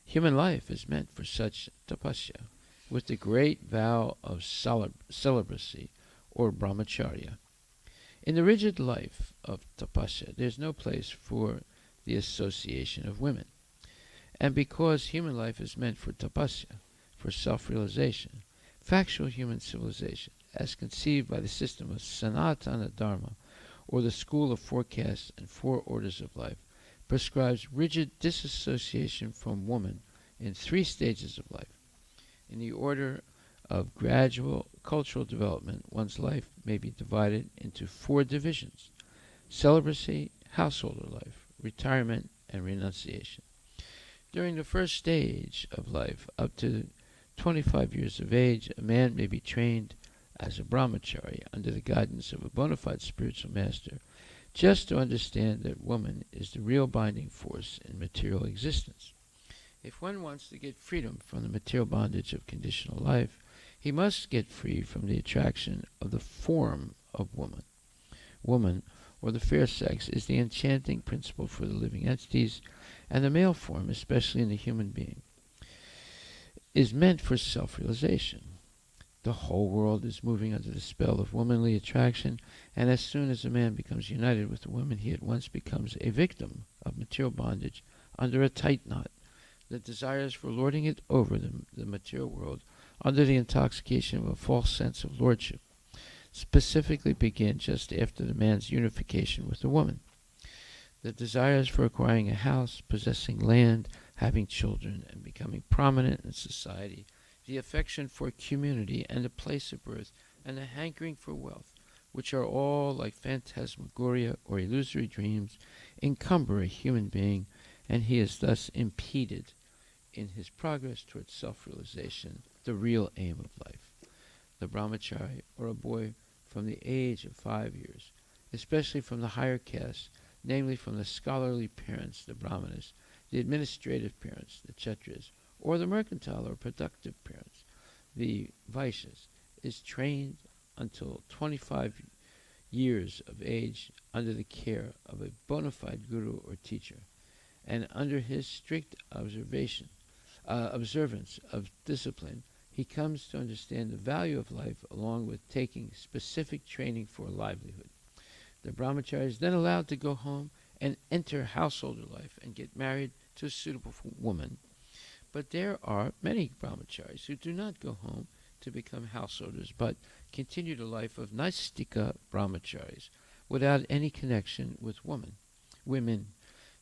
Human life is meant for such tapasya, with the great vow of celibacy or brahmacharya. In the rigid life of tapasya, there is no place for the association of women. And because human life is meant for tapasya, for self-realization, factual human civilization, as conceived by the system of Sanatana Dharma, or the school of four castes and four orders of life, prescribes rigid disassociation from woman in three stages of life. In the order of gradual cultural development, one's life may be divided into four divisions: celibacy, householder life, retirement, and renunciation. During the first stage of life, up to 25 years of age, a man may be trained as a brahmachari under the guidance of a bona fide spiritual master, just to understand that woman is the real binding force in material existence. If one wants to get freedom from the material bondage of conditional life, he must get free from the attraction of the form of woman. Woman, or the fair sex, is the enchanting principle for the living entities, and the male form, especially in the human being, is meant for self-realization. The whole world is moving under the spell of womanly attraction, and as soon as a man becomes united with a woman, he at once becomes a victim of material bondage under a tight knot. The desires for lording it over the material world under the intoxication of a false sense of lordship specifically begin just after the man's unification with the woman. The desires for acquiring a house, possessing land, having children, and becoming prominent in society, the affection for community and a place of birth, and the hankering for wealth, which are all like phantasmagoria or illusory dreams, encumber a human being, and he is thus impeded in his progress towards self-realization, the real aim of life. The brahmachari, or a boy from the age of 5 years, especially from the higher castes, namely from the scholarly parents, the brahmanas, the administrative parents, the kshatriyas, or the mercantile or productive parents, the vaishyas, is trained until 25 years of age under the care of a bona fide guru or teacher, and under his strict observance of discipline, he comes to understand the value of life along with taking specific training for a livelihood. The brahmachari is then allowed to go home and enter householder life and get married to a suitable woman. But there are many brahmacharis who do not go home to become householders, but continue the life of Naistika brahmacharis without any connection with women.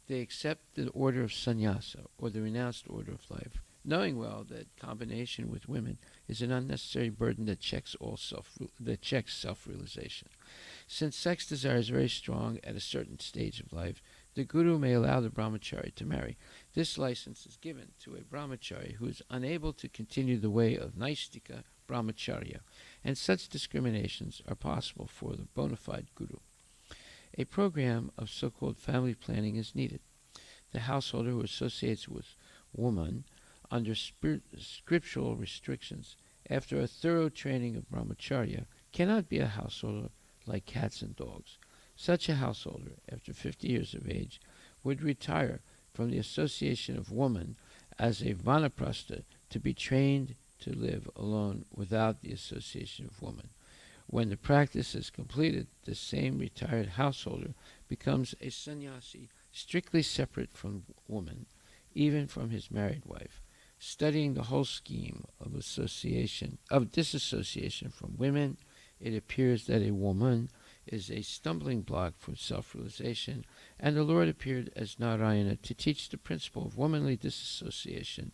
They accept the order of sannyasa, or the renounced order of life, knowing well that combination with women is an unnecessary burden that checks self-realization. Since sex desire is very strong at a certain stage of life, the guru may allow the brahmachari to marry. This license is given to a brahmachari who is unable to continue the way of Naistika brahmacharya, and such discriminations are possible for the bona fide guru. A program of so-called family planning is needed. The householder who associates with woman under scriptural restrictions after a thorough training of brahmacharya cannot be a householder like cats and dogs. Such a householder, after 50 years of age, would retire from the association of woman as a vanaprastha to be trained to live alone without the association of woman. When the practice is completed, the same retired householder becomes a sannyasi strictly separate from woman, even from his married wife. Studying the whole scheme of disassociation from women, it appears that a woman is a stumbling block for self-realization, and the Lord appeared as Narayana to teach the principle of womanly disassociation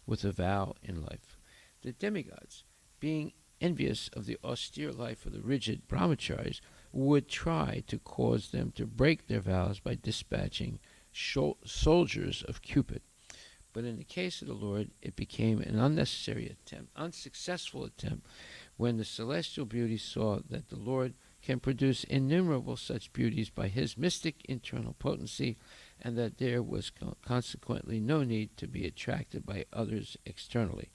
with a vow in life. The demigods, being envious of the austere life of the rigid brahmacharis, would try to cause them to break their vows by dispatching soldiers of Cupid. But in the case of the Lord, it became an unsuccessful attempt, when the celestial beauties saw that the Lord can produce innumerable such beauties by his mystic internal potency, and that there was consequently no need to be attracted by others externally.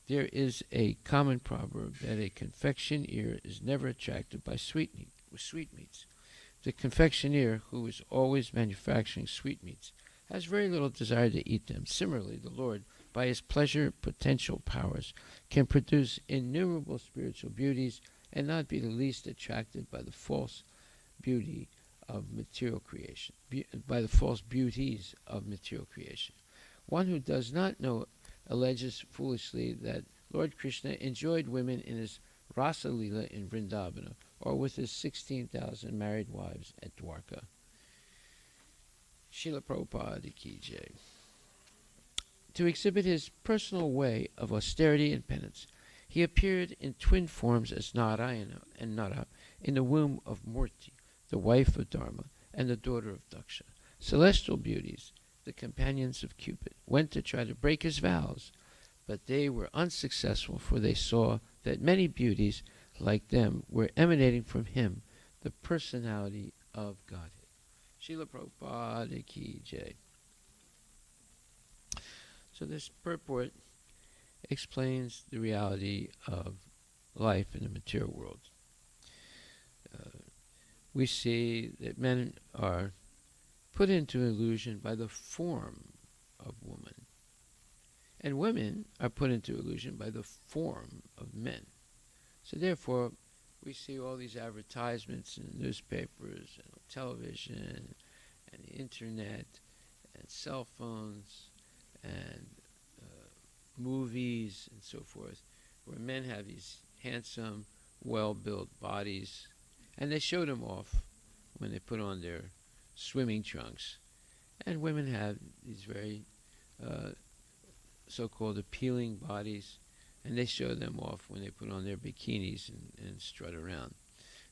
There is a common proverb that a confectioner is never attracted by sweetmeats. The confectioner, who is always manufacturing sweetmeats, has very little desire to eat them. Similarly, the Lord, by his pleasure potential powers, can produce innumerable spiritual beauties and not be the least attracted by the false beauty of material creation, by the false beauties of material creation. One who does not know alleges foolishly that Lord Krishna enjoyed women in his Rasa Lila in Vrindavana, or with his 16,000 married wives at Dwarka. Srila Prabhupada Ki Jai. To exhibit his personal way of austerity and penance, he appeared in twin forms as Narayana and Nara in the womb of Murti, the wife of Dharma and the daughter of Daksha. Celestial beauties, the companions of Cupid, went to try to break his vows, but they were unsuccessful, for they saw that many beauties like them were emanating from him, the personality of Godhead. Srila Prabhupada Ki Jai. So this purport explains the reality of life in the material world. We see that men are put into illusion by the form of woman, and women are put into illusion by the form of men. So therefore, we see all these advertisements in the newspapers and on television and the internet and cell phones and movies and so forth, where men have these handsome, well-built bodies, and they show them off when they put on their swimming trunks. And women have these very so-called appealing bodies, and they show them off when they put on their bikinis and strut around.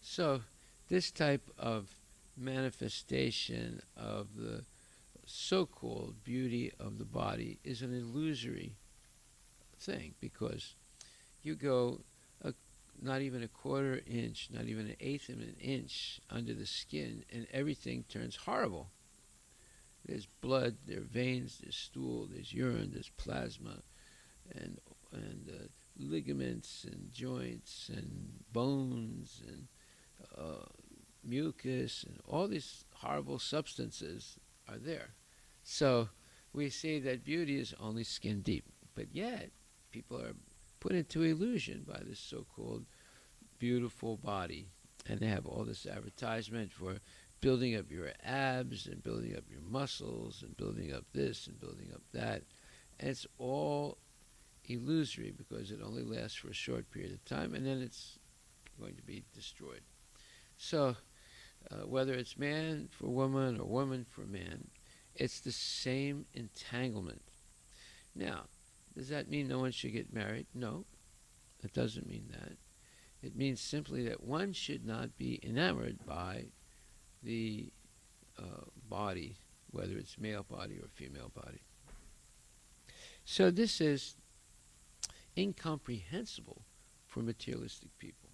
So this type of manifestation of the so-called beauty of the body is an illusory thing, because you go not even a quarter inch, not even an eighth of an inch under the skin, and everything turns horrible. There's blood, there are veins, there's stool, there's urine, there's plasma, and ligaments and joints and bones and mucus, and all these horrible substances are there. So we see that beauty is only skin deep, but yet people are put into illusion by this so-called beautiful body, and they have all this advertisement for building up your abs and building up your muscles and building up this and building up that. And it's all illusory because it only lasts for a short period of time and then it's going to be destroyed. So whether it's man for woman or woman for man, it's the same entanglement. Now, does that mean no one should get married? No, it doesn't mean that. It means simply that one should not be enamored by the body, whether it's male body or female body. So this is incomprehensible for materialistic people.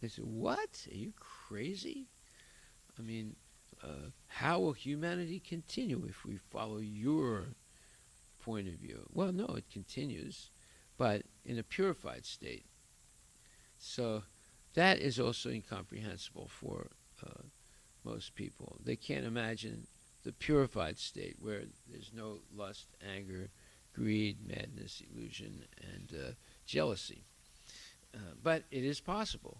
They say, what? Are you crazy? I mean, how will humanity continue if we follow your point of view? Well, no, it continues, but in a purified state. So that is also incomprehensible for most people. They can't imagine the purified state where there's no lust, anger, greed, madness, illusion, and jealousy. But it is possible.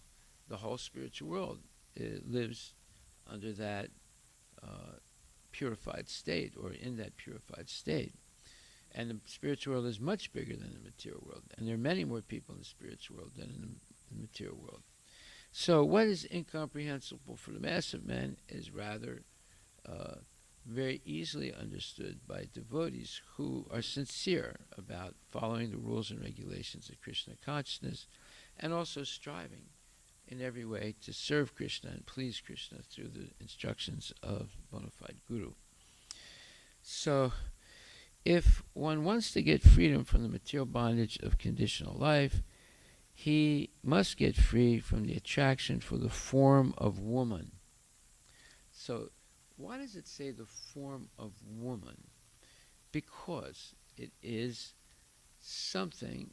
The whole spiritual world lives under that purified state, or in that purified state. And the spiritual world is much bigger than the material world. And there are many more people in the spiritual world than in the material world. So what is incomprehensible for the mass of men is rather very easily understood by devotees who are sincere about following the rules and regulations of Krishna consciousness and also striving in every way to serve Krishna and please Krishna through the instructions of bona fide guru. So if one wants to get freedom from the material bondage of conditional life, he must get free from the attraction for the form of woman. So why does it say the form of woman? Because it is something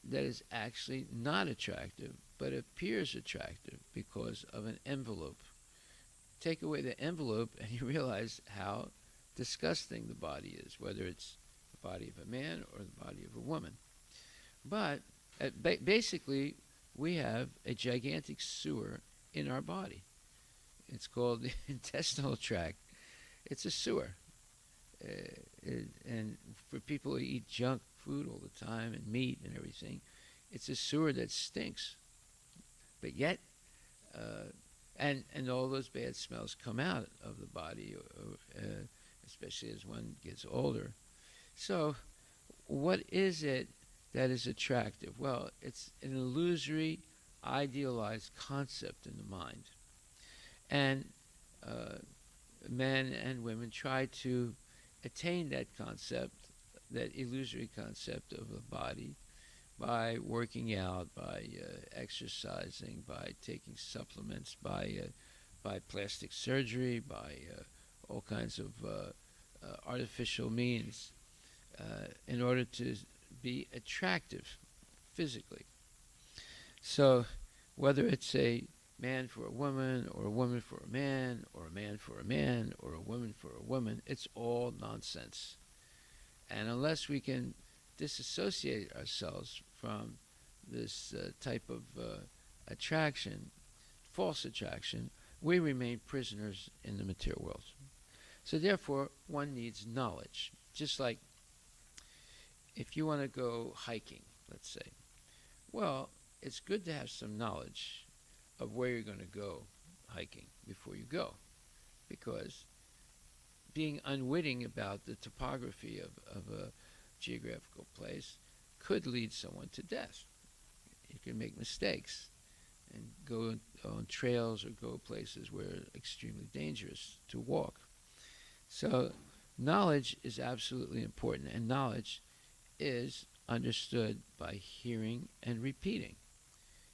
that is actually not attractive, but appears attractive because of an envelope. Take away the envelope and you realize how disgusting the body is, whether it's the body of a man or the body of a woman. But basically, we have a gigantic sewer in our body. It's called the intestinal tract. It's a sewer. And for people who eat junk food all the time and meat and everything, it's a sewer that stinks. But yet, and all those bad smells come out of the body, especially as one gets older. So what is it that is attractive? Well, it's an illusory, idealized concept in the mind. And men and women try to attain that concept, that illusory concept of the body, by working out, by exercising, by taking supplements, by plastic surgery, by all kinds of artificial means in order to be attractive physically. So whether it's a man for a woman, or a woman for a man, or a man for a man, or a woman for a woman, it's all nonsense. And unless we can disassociate ourselves from this type of attraction, false attraction, we remain prisoners in the material world. So therefore, one needs knowledge. Just like if you want to go hiking, let's say, well, it's good to have some knowledge of where you're going to go hiking before you go, because being unwitting about the topography of a geographical place could lead someone to death. You can make mistakes and go on trails or go places where it's extremely dangerous to walk. So knowledge is absolutely important, and knowledge is understood by hearing and repeating.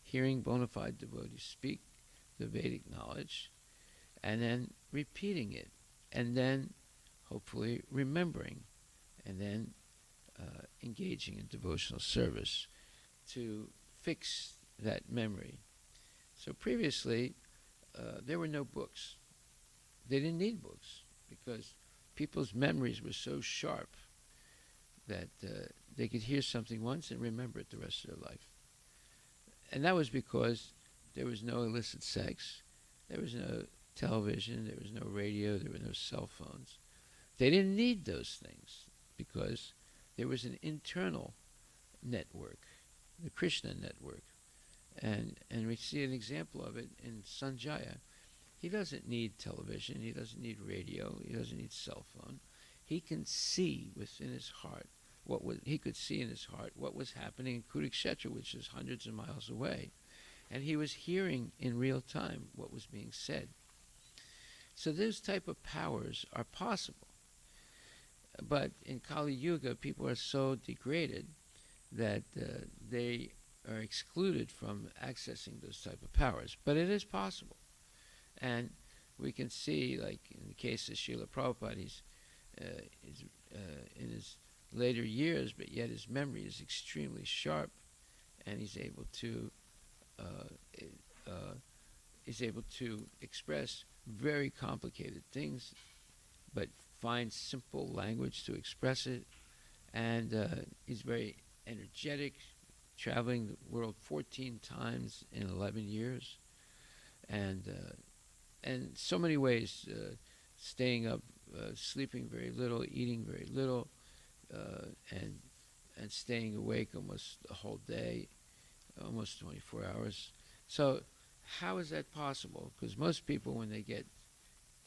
Hearing bona fide devotees speak the Vedic knowledge, and then repeating it, and then hopefully remembering, and then engaging in devotional service to fix that memory. So previously, there were no books. They didn't need books because people's memories were so sharp that they could hear something once and remember it the rest of their life. And that was because there was no illicit sex, there was no television, there was no radio, there were no cell phones. They didn't need those things because there was an internal network, the Krishna network. And we see an example of it in Sanjaya. He doesn't need television, he doesn't need radio, he doesn't need cell phone. He can see within his heart he could see in his heart what was happening in Kurukshetra, which is hundreds of miles away. And he was hearing in real time what was being said. So those type of powers are possible. But in Kali Yuga, people are so degraded that they are excluded from accessing those type of powers. But it is possible. And we can see, like in the case of Srila Prabhupada, he's in his later years, but yet his memory is extremely sharp, and he's able to express very complicated things, but find simple language to express it. And he's very energetic, traveling the world 14 times in 11 years, and so many ways, staying up, sleeping very little, eating very little, and staying awake almost the whole day, almost 24 hours. So how is that possible? Because most people, when they get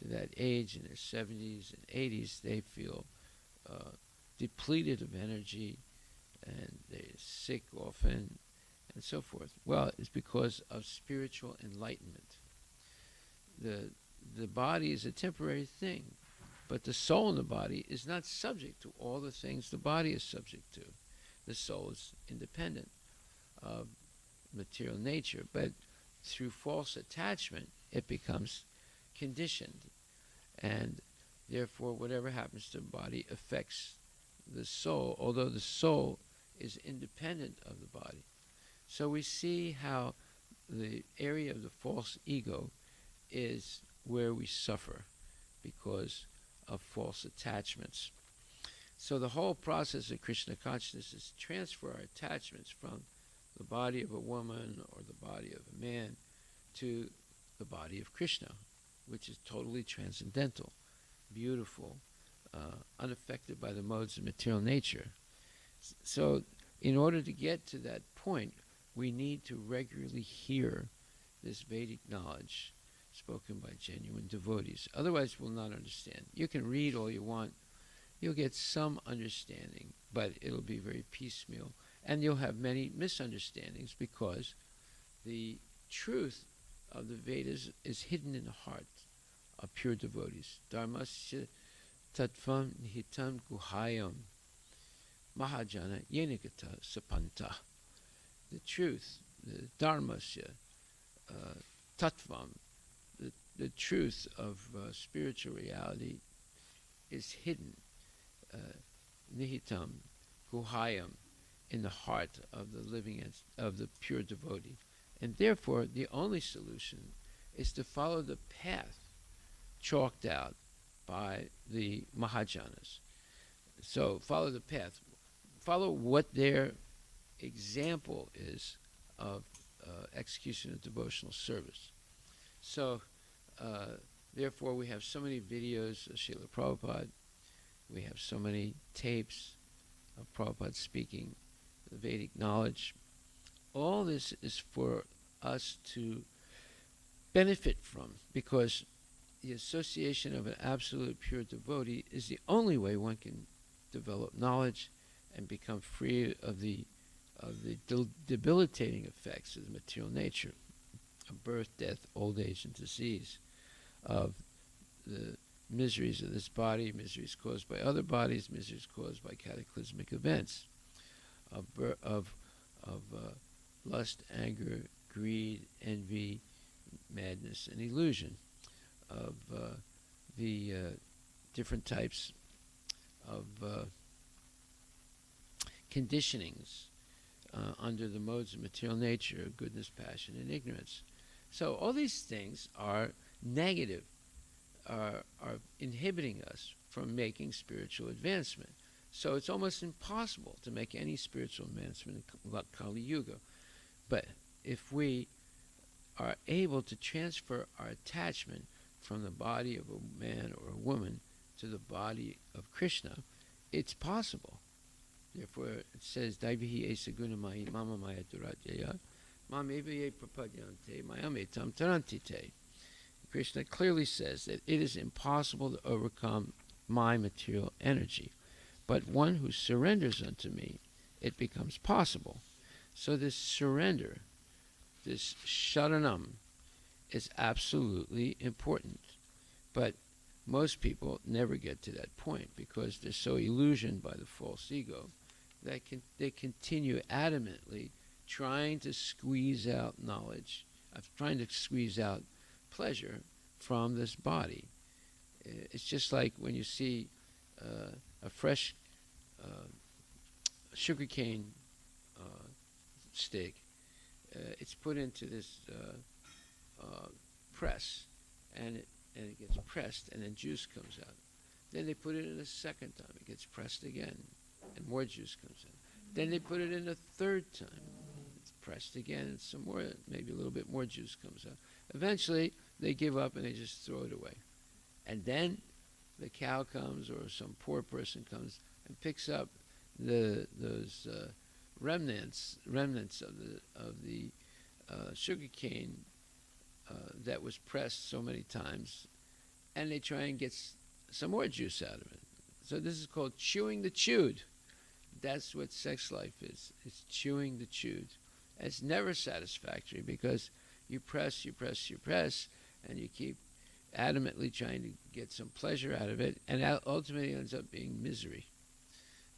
to that age in their 70s and 80s, they feel depleted of energy, and they're sick often, and so forth. Well, it's because of spiritual enlightenment. The body is a temporary thing, but the soul in the body is not subject to all the things the body is subject to. The soul is independent of material nature, but through false attachment, it becomes conditioned, and therefore whatever happens to the body affects the soul, although the soul is independent of the body. So we see how the area of the false ego is where we suffer because of false attachments. So the whole process of Krishna consciousness is transfer our attachments from the body of a woman or the body of a man to the body of Krishna, which is totally transcendental, beautiful, unaffected by the modes of material nature. So in order to get to that point, we need to regularly hear this Vedic knowledge spoken by genuine devotees. Otherwise, we'll not understand. You can read all you want. You'll get some understanding, but it'll be very piecemeal. And you'll have many misunderstandings because the truth of the Vedas is hidden in the heart of pure devotees. Dharmasya tattvam nihitam guhayam mahajana yenikata sapanta. The truth, the dharmasya tattvam, the truth of spiritual reality is hidden, nihitam guhayam, in the heart of the living of the pure devotee. And therefore, the only solution is to follow the path chalked out by the Mahajanas. So follow the path. Follow what their example is of execution of devotional service. So, therefore, we have so many videos of Srila Prabhupada. We have so many tapes of Prabhupada speaking the Vedic knowledge. All this is for us to benefit from, because the association of an absolute pure devotee is the only way one can develop knowledge and become free of the debilitating effects of the material nature of birth, death, old age, and disease, of the miseries of this body, miseries caused by other bodies, miseries caused by cataclysmic events, of lust, anger, greed, envy, madness, and illusion, of the different types of conditionings under the modes of material nature, goodness, passion, and ignorance. So all these things are negative, are inhibiting us from making spiritual advancement. So it's almost impossible to make any spiritual advancement in Kali Yuga. But if we are able to transfer our attachment from the body of a man or a woman to the body of Krishna, it's possible. Therefore, it says, Daivihi esa gunamai mama maya duratyaya mam evaye prapadyante mayametam tarantite. Krishna clearly says that it is impossible to overcome my material energy. But one who surrenders unto me, it becomes possible. So this surrender, this sharanam, is absolutely important. But most people never get to that point because they're so illusioned by the false ego that they continue adamantly trying to squeeze out knowledge, trying to squeeze out pleasure from this body. It's just like when you see a fresh sugarcane steak. It's put into this press, and it gets pressed, and then juice comes out. Then they put it in a second time. It gets pressed again, and more juice comes out. Then they put it in a third time. It's pressed again, and some more, maybe a little bit more juice comes out. Eventually, they give up and they just throw it away. And then the cow comes, or some poor person comes and picks up those remnants of the sugar cane that was pressed so many times, and they try and get some more juice out of it. So this is called chewing the chewed. That's what sex life is. It's chewing the chewed. It's never satisfactory because you press, and you keep adamantly trying to get some pleasure out of it, and ultimately ends up being misery.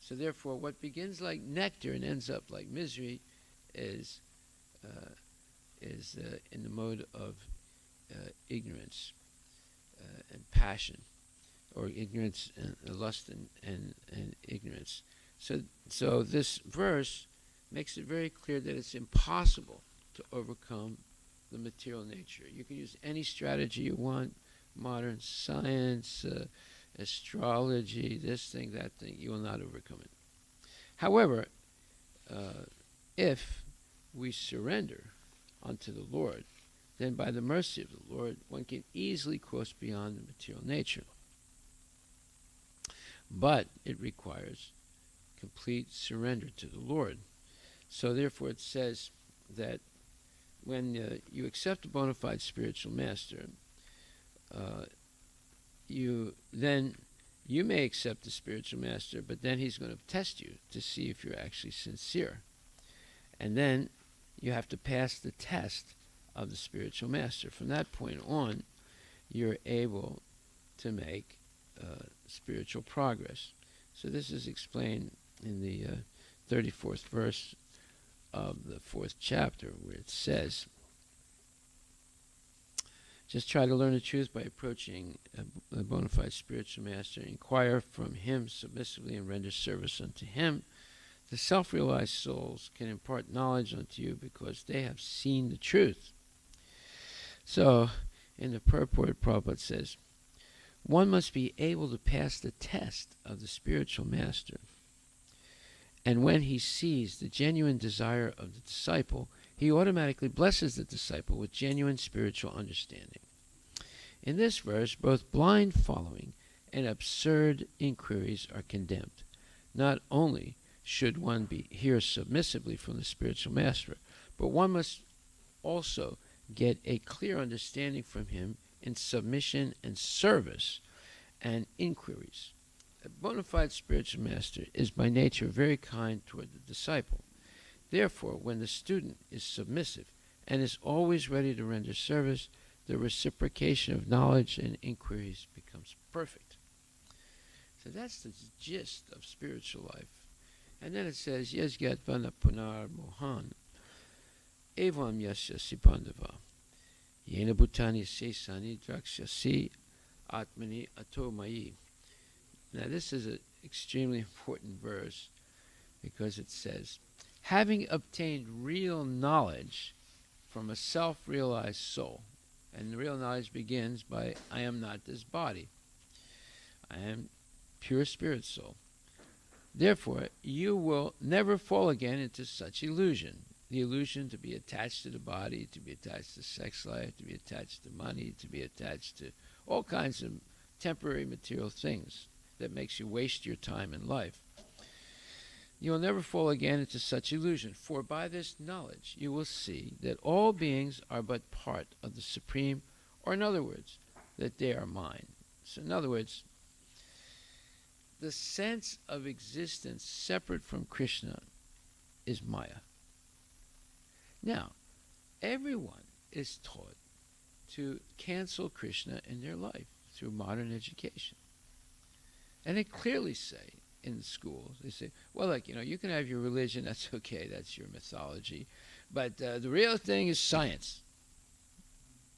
So therefore, what begins like nectar and ends up like misery is in the mode of ignorance and passion, or ignorance and lust and ignorance. So this verse makes it very clear that it's impossible to overcome the material nature. You can use any strategy you want, modern science, astrology, this thing, that thing, you will not overcome it. However, if we surrender unto the Lord, then by the mercy of the Lord, one can easily cross beyond the material nature. But it requires complete surrender to the Lord. So therefore it says that when you accept a bona fide spiritual master, you may accept the spiritual master, but then he's going to test you to see if you're actually sincere. And then you have to pass the test of the spiritual master. From that point on, you're able to make spiritual progress. So this is explained in the 34th verse of the 4th chapter, where it says, just try to learn the truth by approaching a bona fide spiritual master. Inquire from him submissively and render service unto him. The self-realized souls can impart knowledge unto you because they have seen the truth. So, in the purport, Prabhupada says, one must be able to pass the test of the spiritual master. And when he sees the genuine desire of the disciple, he automatically blesses the disciple with genuine spiritual understanding. In this verse, both blind following and absurd inquiries are condemned. Not only should one hear submissively from the spiritual master, but one must also get a clear understanding from him in submission and service and inquiries. A bona fide spiritual master is by nature very kind toward the disciple. Therefore, when the student is submissive and is always ready to render service, the reciprocation of knowledge and inquiries becomes perfect. So that's the gist of spiritual life. And then it says, Yesgat vana punar mohan, evam yasya sipandava, yena bhutani sesani drakshasi atmani atomayi. Now this is an extremely important verse because it says, having obtained real knowledge from a self-realized soul, and the real knowledge begins by, I am not this body. I am pure spirit soul. Therefore, you will never fall again into such illusion. The illusion to be attached to the body, to be attached to sex life, to be attached to money, to be attached to all kinds of temporary material things that makes you waste your time in life. You will never fall again into such illusion, for by this knowledge you will see that all beings are but part of the Supreme, or in other words, that they are mine. So in other words, the sense of existence separate from Krishna is Maya. Now, everyone is taught to cancel Krishna in their life through modern education. And they clearly say in the schools, they say, well, like, you can have your religion, that's okay, that's your mythology, but the real thing is science.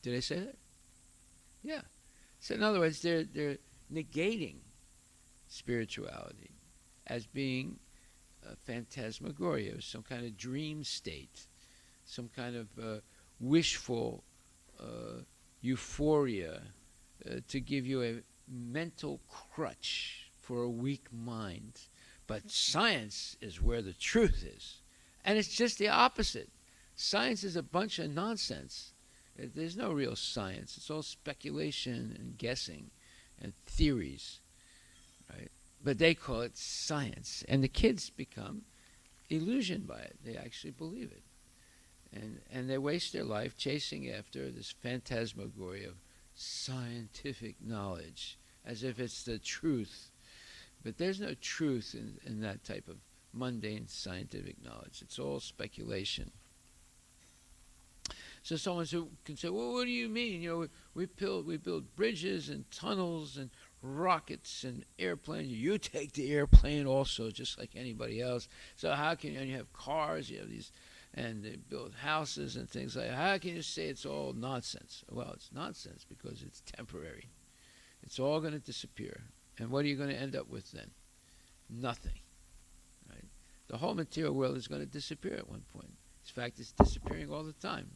Did they say that? Yeah. So in other words, they're negating spirituality as being a phantasmagoria, some kind of dream state, some kind of wishful euphoria to give you a mental crutch for a weak mind. But science is where the truth is. And it's just the opposite. Science is a bunch of nonsense. There's no real science. It's all speculation and guessing and theories, right? But they call it science. And the kids become illusioned by it. They actually believe it. And they waste their life chasing after this phantasmagoria of scientific knowledge as if it's the truth. But there's no truth in that type of mundane scientific knowledge. It's all speculation. So someone can say, well, what do you mean? We build bridges and tunnels and rockets and airplanes. You take the airplane also, just like anybody else. So how can you have cars, you have these, and they build houses and things like that. How can you say it's all nonsense? Well, it's nonsense because it's temporary. It's all going to disappear. And what are you going to end up with then? Nothing. Right? The whole material world is going to disappear at one point. In fact, it's disappearing all the time.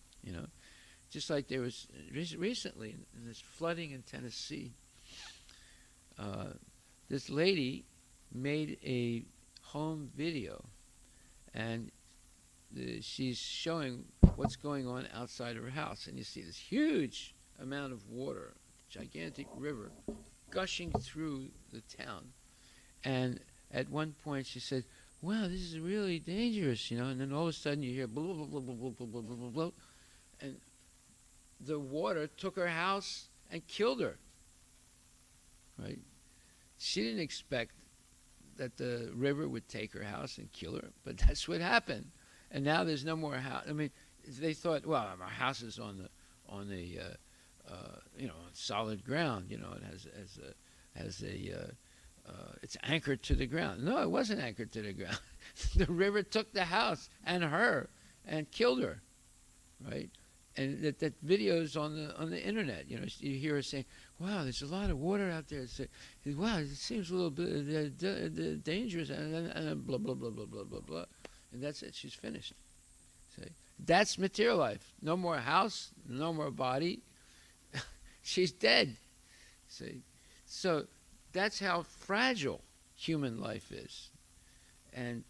Just like there was recently in this flooding in Tennessee, this lady made a home video, and she's showing what's going on outside her house. And you see this huge amount of water, gigantic river, gushing through the town. And at one point she said, wow, this is really dangerous, and then all of a sudden you hear blah, blah, blah, blah, blah, blah, blah, blah, blah, and the water took her house and killed her, right? She didn't expect that the river would take her house and kill her, but that's what happened. And now there's no more house. I mean, they thought, well, our house is on the solid ground. It it's anchored to the ground. No, it wasn't anchored to the ground. The river took the house and her and killed her, right? And that video's on the internet. You hear her saying, "Wow, there's a lot of water out there." It's, wow, it seems a little bit dangerous, and blah blah blah blah blah blah blah, and that's it. She's finished. See, that's material life. No more house, no more body. She's dead. See, so that's how fragile human life is, and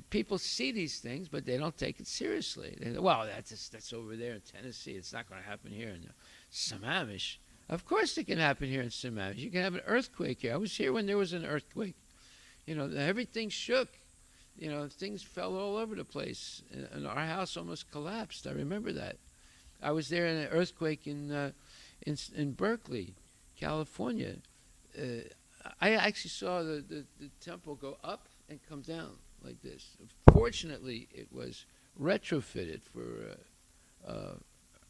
people see these things, but they don't take it seriously. They go, well, that's over there in Tennessee. It's not going to happen here in Sammamish. Of course it can happen here in Sammamish. You can have an earthquake here. I was here when there was an earthquake. Everything shook. Things fell all over the place, and our house almost collapsed. I remember that. I was there in an earthquake in Berkeley, California. I actually saw the temple go up and come down like this. Fortunately, it was retrofitted for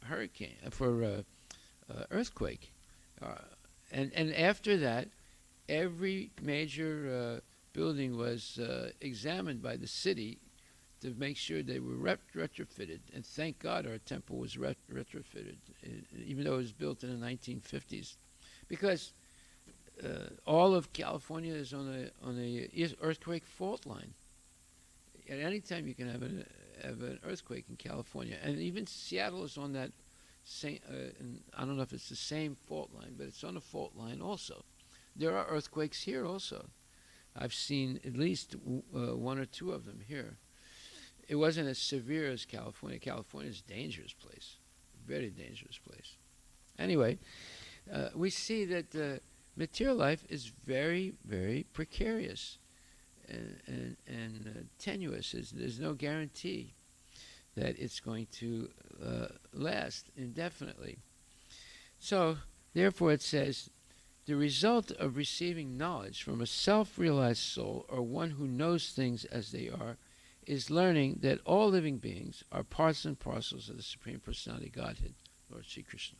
hurricane, for earthquake, and after that, every major building was examined by the city to make sure they were retrofitted. And thank God our temple was retrofitted, even though it was built in the 1950s, because all of California is on a earthquake fault line. At any time you can have an earthquake in California, and even Seattle is on that same. And I don't know if it's the same fault line, but it's on a fault line also. There are earthquakes here also. I've seen at least one or two of them here. It wasn't as severe as California. California is a dangerous place, very dangerous place. Anyway, we see that the material life is very, very precarious and tenuous. There's no guarantee that it's going to last indefinitely. So, therefore, it says, the result of receiving knowledge from a self-realized soul, or one who knows things as they are, is learning that all living beings are parts and parcels of the Supreme Personality Godhead, Lord Sri Krishna.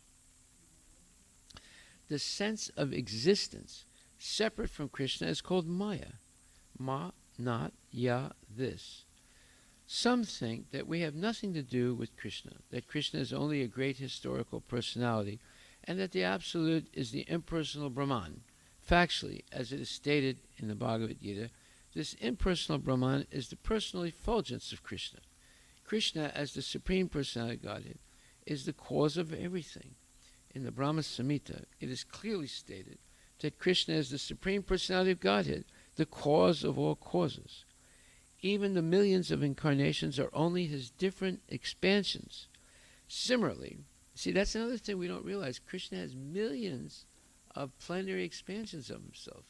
The sense of existence separate from Krishna is called Maya. Ma, not, ya, this. Some think that we have nothing to do with Krishna, that Krishna is only a great historical personality, and that the Absolute is the impersonal Brahman. Factually, as it is stated in the Bhagavad Gita, this impersonal Brahman is the personal effulgence of Krishna. Krishna, as the Supreme Personality of Godhead, is the cause of everything. In the Brahma Samhita, it is clearly stated that Krishna is the Supreme Personality of Godhead, the cause of all causes. Even the millions of incarnations are only his different expansions. Similarly, see, that's another thing we don't realize. Krishna has millions of plenary expansions of himself.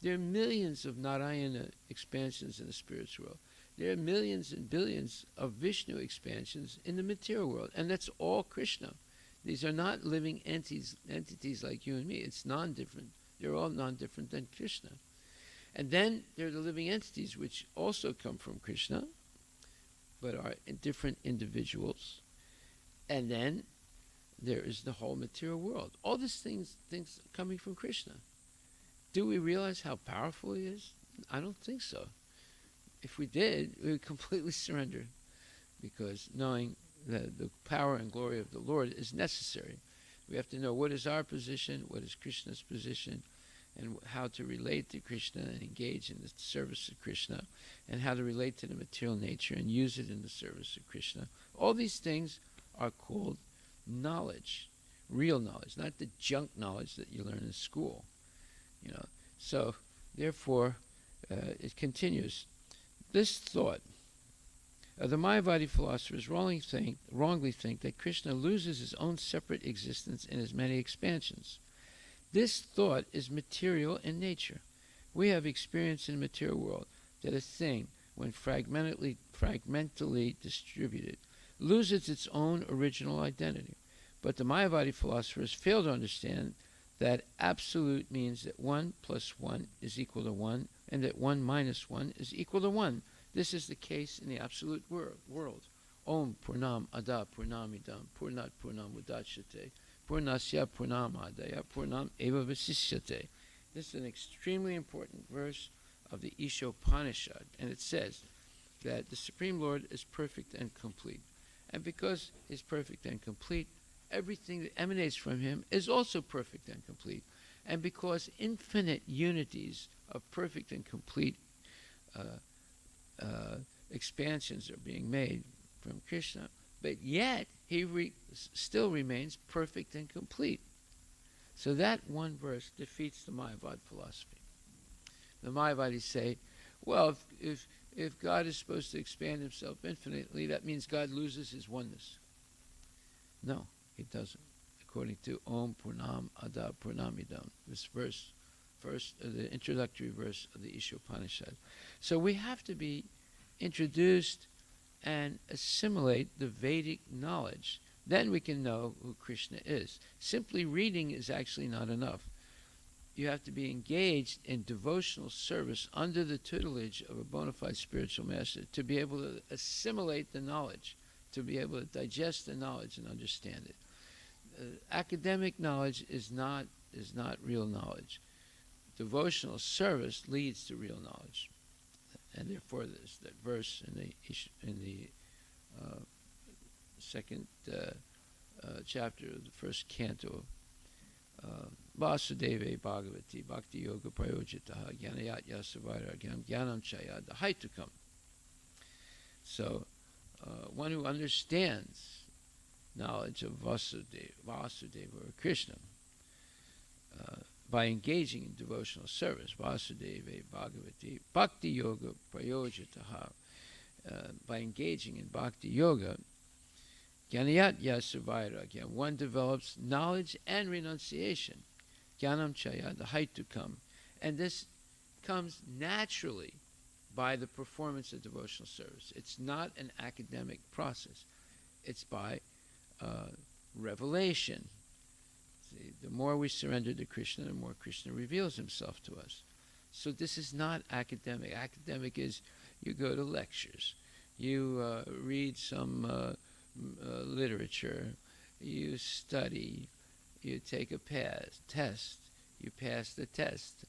There are millions of Narayana expansions in the spiritual world. There are millions and billions of Vishnu expansions in the material world, and that's all Krishna. These are not living entities like you and me. It's non-different. They're all non-different than Krishna. And then there are the living entities which also come from Krishna, but are different individuals. And then there is the whole material world. All these things coming from Krishna. Do we realize how powerful he is? I don't think so. If we did, we would completely surrender, because knowing that the power and glory of the Lord is necessary. We have to know what is our position, what is Krishna's position, and how to relate to Krishna and engage in the service of Krishna, and how to relate to the material nature and use it in the service of Krishna. All these things are called knowledge, real knowledge, not the junk knowledge that you learn in school. So therefore, it continues. This thought, the Mayavadi philosophers wrongly think that Krishna loses his own separate existence in his many expansions. This thought is material in nature. We have experienced in the material world that a thing, when fragmentally distributed, loses its own original identity. But the Mayavadi philosophers fail to understand that absolute means that 1 plus 1 is equal to 1, and that 1 minus 1 is equal to 1. This is the case in the absolute world. Om Purnam Ada Purnamidam Purnat Purnam Udachyate Purnasya Purnamadaya Purnam Eva Vasishyate. This is an extremely important verse of the Ishopanishad, and it says that the Supreme Lord is perfect and complete. And because he's perfect and complete, everything that emanates from him is also perfect and complete. And because infinite unities of perfect and complete expansions are being made from Krishna, but yet he still remains perfect and complete. So that one verse defeats the Mayavad philosophy. The Mayavadis say, well, if God is supposed to expand himself infinitely, that means God loses his oneness. No, he doesn't. According to Om Purnam Ada Purnamidam, this verse, the introductory verse of the Ishopanishad. So we have to be introduced and assimilate the Vedic knowledge. Then we can know who Krishna is. Simply reading is actually not enough. You have to be engaged in devotional service under the tutelage of a bona fide spiritual master to be able to assimilate the knowledge, to be able to digest the knowledge and understand it. Academic knowledge is not real knowledge. Devotional service leads to real knowledge, and therefore there's that verse in the second chapter of the first canto, Vasudeve Bhagavati Bhakti Yoga Prayojitaha Gyanayat Yasavara Gyanam Chaya Dahaitukam. So one who understands knowledge of Vasudeva or Krishna by engaging in devotional service, Vasudeva Bhagavati Bhakti Yoga Prayojitaha, by engaging in Bhakti Yoga, Jnanayat yasavairagya. One develops knowledge and renunciation. Jnanam chaya, the height to come. And this comes naturally by the performance of devotional service. It's not an academic process. It's by revelation. See, the more we surrender to Krishna, the more Krishna reveals himself to us. So this is not academic. Academic is you go to lectures, you read some literature, you study, you take a test, you pass the test.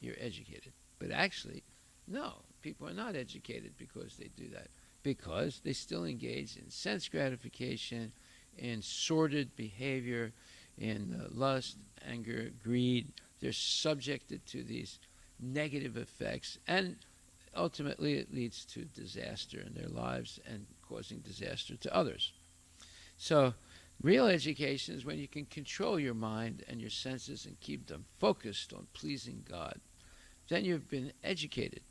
You're educated. But actually, no, people are not educated because they do that. Because they still engage in sense gratification, in sordid behavior, in lust, anger, greed. They're subjected to these negative effects, and ultimately it leads to disaster in their lives and causing disaster to others. So real education is when you can control your mind and your senses and keep them focused on pleasing God. Then you've been educated.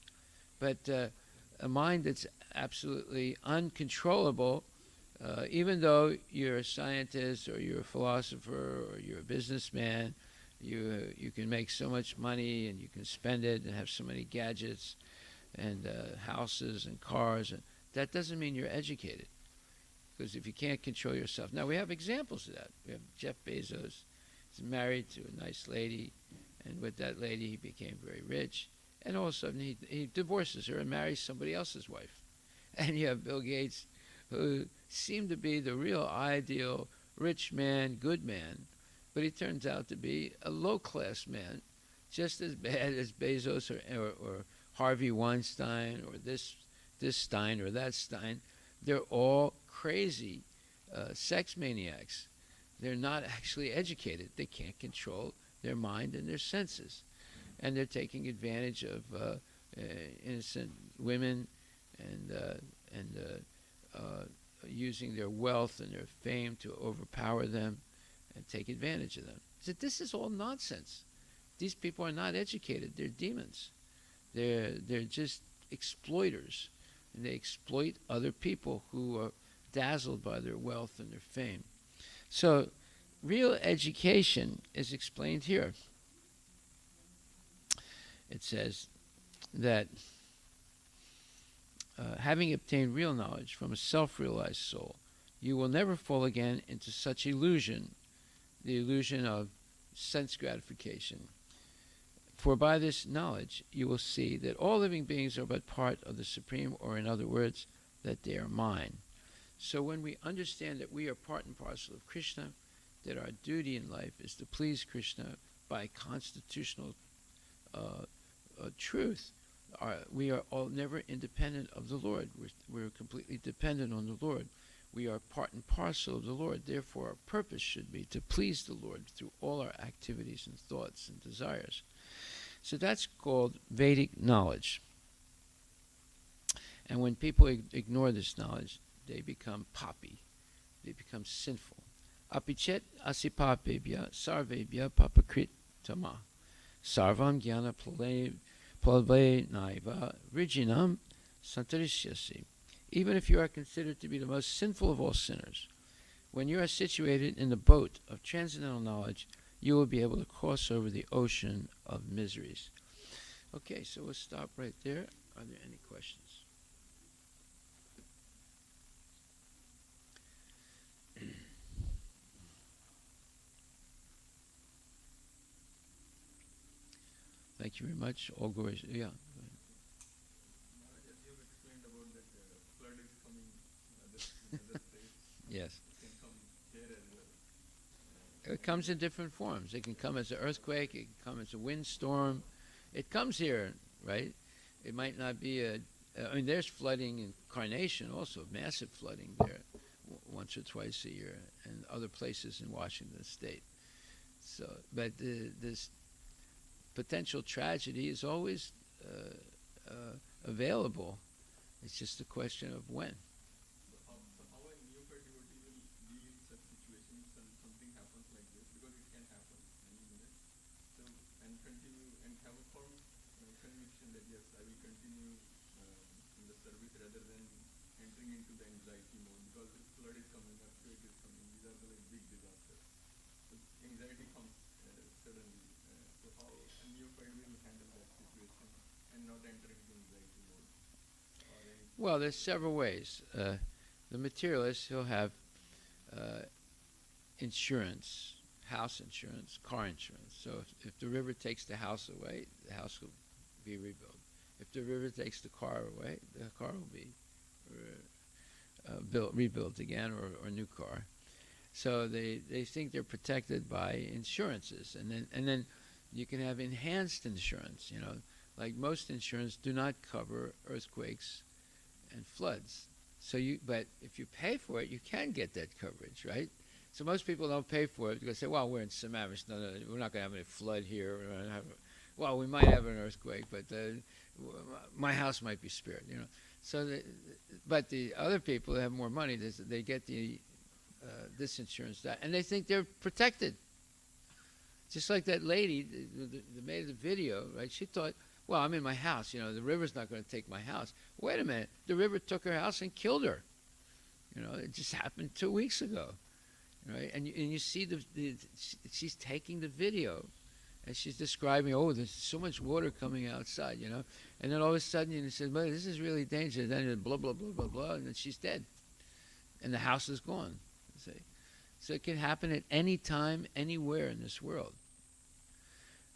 But a mind that's absolutely uncontrollable, even though you're a scientist or you're a philosopher or you're a businessman, you can make so much money and you can spend it and have so many gadgets and houses and cars. And that doesn't mean you're educated. Because if you can't control yourself. Now, we have examples of that. We have Jeff Bezos. He's married to a nice lady. And with that lady, he became very rich. And all of a sudden, he divorces her and marries somebody else's wife. And you have Bill Gates, who seemed to be the real ideal rich man, good man. But he turns out to be a low-class man, just as bad as Bezos or Harvey Weinstein or this Stein or that Stein. They're all crazy sex maniacs. They're not actually educated. They can't control their mind and their senses. And they're taking advantage of innocent women and using their wealth and their fame to overpower them and take advantage of them. So this is all nonsense. These people are not educated. They're demons. They're just exploiters. And they exploit other people who are dazzled by their wealth and their fame. So real education is explained here. It says that having obtained real knowledge from a self-realized soul, you will never fall again into such illusion, the illusion of sense gratification. For by this knowledge you will see that all living beings are but part of the Supreme, or in other words, that they are mine. So when we understand that we are part and parcel of Krishna, that our duty in life is to please Krishna by constitutional truth, we are all never independent of the Lord. We're completely dependent on the Lord. We are part and parcel of the Lord. Therefore, our purpose should be to please the Lord through all our activities and thoughts and desires. So that's called Vedic knowledge. And when people ignore this knowledge, they become papi. They become sinful. Apichet asipapebhya sarvebhya papakritama. Sarvam jnana plave naiva rijinam santarishyasi. Even if you are considered to be the most sinful of all sinners, when you are situated in the boat of transcendental knowledge, you will be able to cross over the ocean of miseries. Okay, so we'll stop right there. Are there any questions? Thank you very much. All glories. Yeah. As you have explained about that flood is coming in other states, Yes. it can come here as well. It comes in different forms. It can come as an earthquake. It can come as a windstorm. It comes here, right? It might not be I mean, there's flooding in Carnation also, massive flooding there once or twice a year, and other places in Washington State. So, but this potential tragedy is always available. It's just a question of when. So how a neophyte devotee will deal in such situations when something happens like this, because it can happen any minute. So, and continue and have a firm conviction that yes, I will continue in the service rather than entering into the anxiety mode because if flood is coming, earthquake is coming, these are the like big disasters. So anxiety comes suddenly. So how a neophyte will handle that situation and not enter into anxiety mode or any? Well, there's several ways. The materialist, he'll have insurance, house insurance, car insurance. So if the river takes the house away, the house will be rebuilt. If the river takes the car away, the car will be rebuilt again, or a new car. So they think they're protected by insurances, and then you can have enhanced insurance. You know, like most insurance do not cover earthquakes and floods. So but if you pay for it, you can get that coverage, right? So most people don't pay for it because they say, well, we're in Samavis, no, we're not going to have any flood here. Well, we might have an earthquake, but my house might be spared, you know. So, but the other people that have more money, they get this insurance, that, and they think they're protected. Just like that lady that made the video, right? She thought, well, I'm in my house, you know, the river's not going to take my house. Wait a minute, the river took her house and killed her. You know, it just happened 2 weeks ago, right? And you see she's taking the video, and she's describing, oh, there's so much water coming outside, you know, and then all of a sudden you say, well, this is really dangerous. Then blah blah blah blah blah, and then she's dead, and the house is gone. See, so it can happen at any time, anywhere in this world.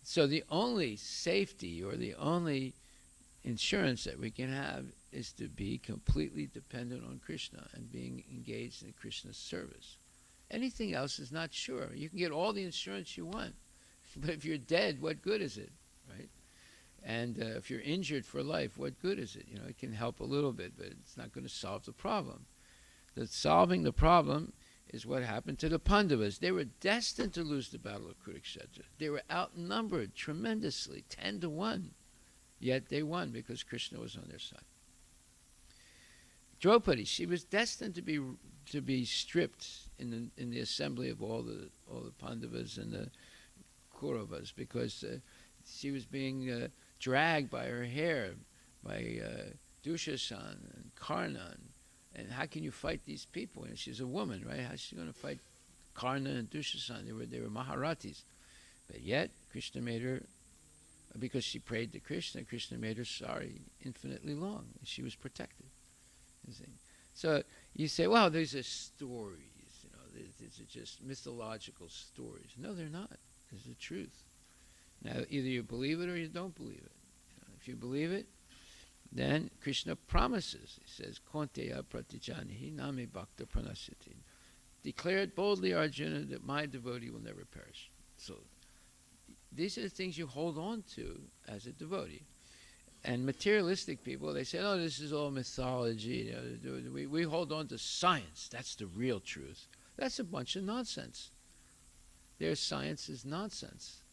So the only safety or the only insurance that we can have is to be completely dependent on Krishna and being engaged in Krishna's service. Anything else is not sure. You can get all the insurance you want, but if you're dead, what good is it, right? And if you're injured for life, what good is it? You know, it can help a little bit, but it's not going to solve the problem. Solving the problem is what happened to the Pandavas. They were destined to lose the battle of Kurukshetra. They were outnumbered tremendously, 10-1. Yet they won because Krishna was on their side. Draupadi, she was destined to be stripped in the assembly of all the Pandavas and the Kauravas because she was being dragged by her hair by Dushasan and Karna. And how can you fight these people? And she's a woman, right? How's she going to fight Karna and Dushasan? They were Maharatis. But yet, Krishna made her, because she prayed to Krishna, Krishna made her sari infinitely long. And she was protected. You see? So you say, well, these are stories. You know, these are just mythological stories. No, they're not. It's the truth. Now, either you believe it or you don't believe it. You know, if you believe it, then Krishna promises. He says, Konteya pratijanihi nami bhakta pranasiti. Declare it boldly, Arjuna, that my devotee will never perish. So these are the things you hold on to as a devotee. And materialistic people, they say, oh, this is all mythology. You know, we hold on to science. That's the real truth. That's a bunch of nonsense. Their science is nonsense.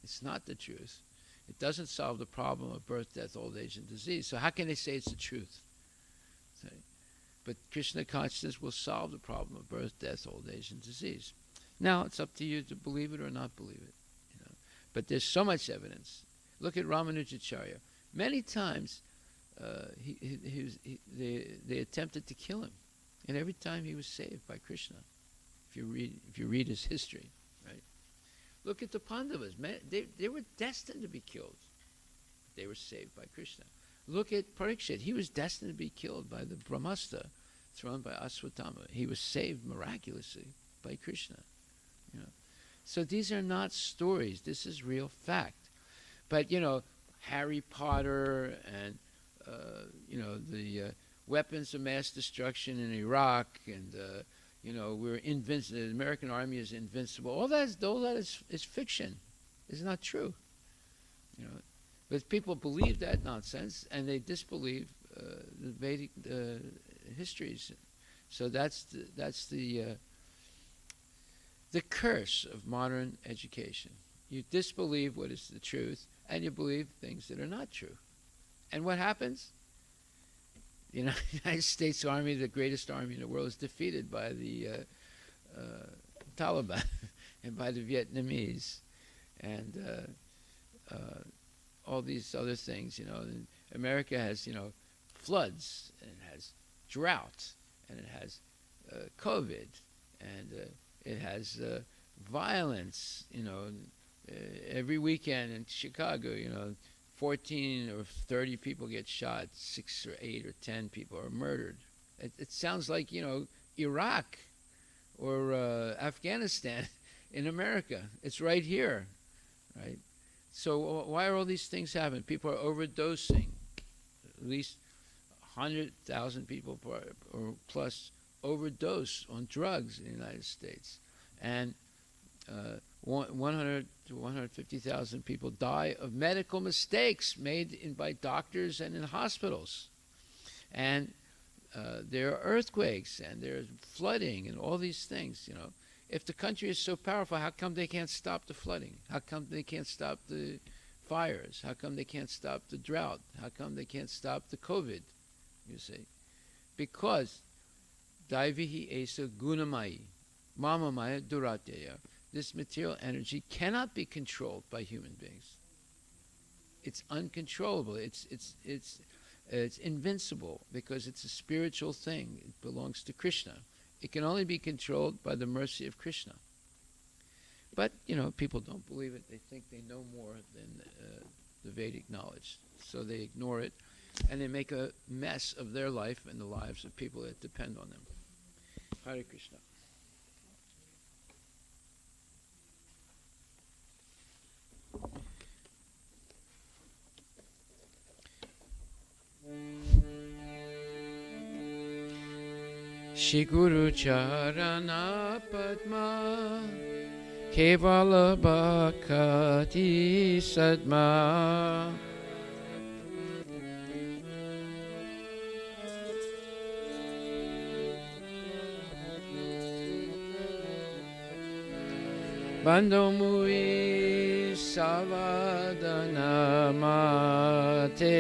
It's not the truth. It doesn't solve the problem of birth, death, old age, and disease. So how can they say it's the truth? Okay. But Krishna consciousness will solve the problem of birth, death, old age, and disease. Now, it's up to you to believe it or not believe it. You know. But there's so much evidence. Look at Ramanujacharya. Many times they attempted to kill him. And every time he was saved by Krishna, if you read his history. Right? Look at the Pandavas. They were destined to be killed. They were saved by Krishna. Look at Parikshit. He was destined to be killed by the Brahmastra thrown by Aswatthama. He was saved miraculously by Krishna. You know. So these are not stories. This is real fact. But, you know, Harry Potter and, you know, the weapons of mass destruction in Iraq and, you know, we're invincible. The American army is invincible. All that is fiction. It's not true. You know, but people believe that nonsense and they disbelieve the Vedic histories. So that's the curse of modern education. You disbelieve what is the truth, and you believe things that are not true. And what happens? The United States Army, the greatest army in the world, is defeated by the Taliban and by the Vietnamese and all these other things. You know, and America has, you know, floods and has drought and it has COVID, and it has violence. Every weekend in Chicago, 14 or 30 people get shot, 6 or 8 or 10 people are murdered. It sounds like, Iraq or Afghanistan in America. It's right here, right? So why are all these things happening? People are overdosing. At least 100,000 people or plus overdose on drugs in the United States. And 100 to 150,000 people die of medical mistakes made by doctors and in hospitals. And there are earthquakes and there's flooding and all these things, If the country is so powerful, how come they can't stop the flooding? How come they can't stop the fires? How come they can't stop the drought? How come they can't stop the COVID? You see? Because Daivihi Esa Gunamai, Mamamaya Durateya. This material energy cannot be controlled by human beings. It's uncontrollable. It's invincible because it's a spiritual thing. It belongs to Krishna. It can only be controlled by the mercy of Krishna. But, people don't believe it. They think they know more than the Vedic knowledge. So they ignore it, and they make a mess of their life and the lives of people that depend on them. Hare Krishna. Shri Guru Charana Padma Kevala Bhakati Sadma Bando Mui Savadana Mate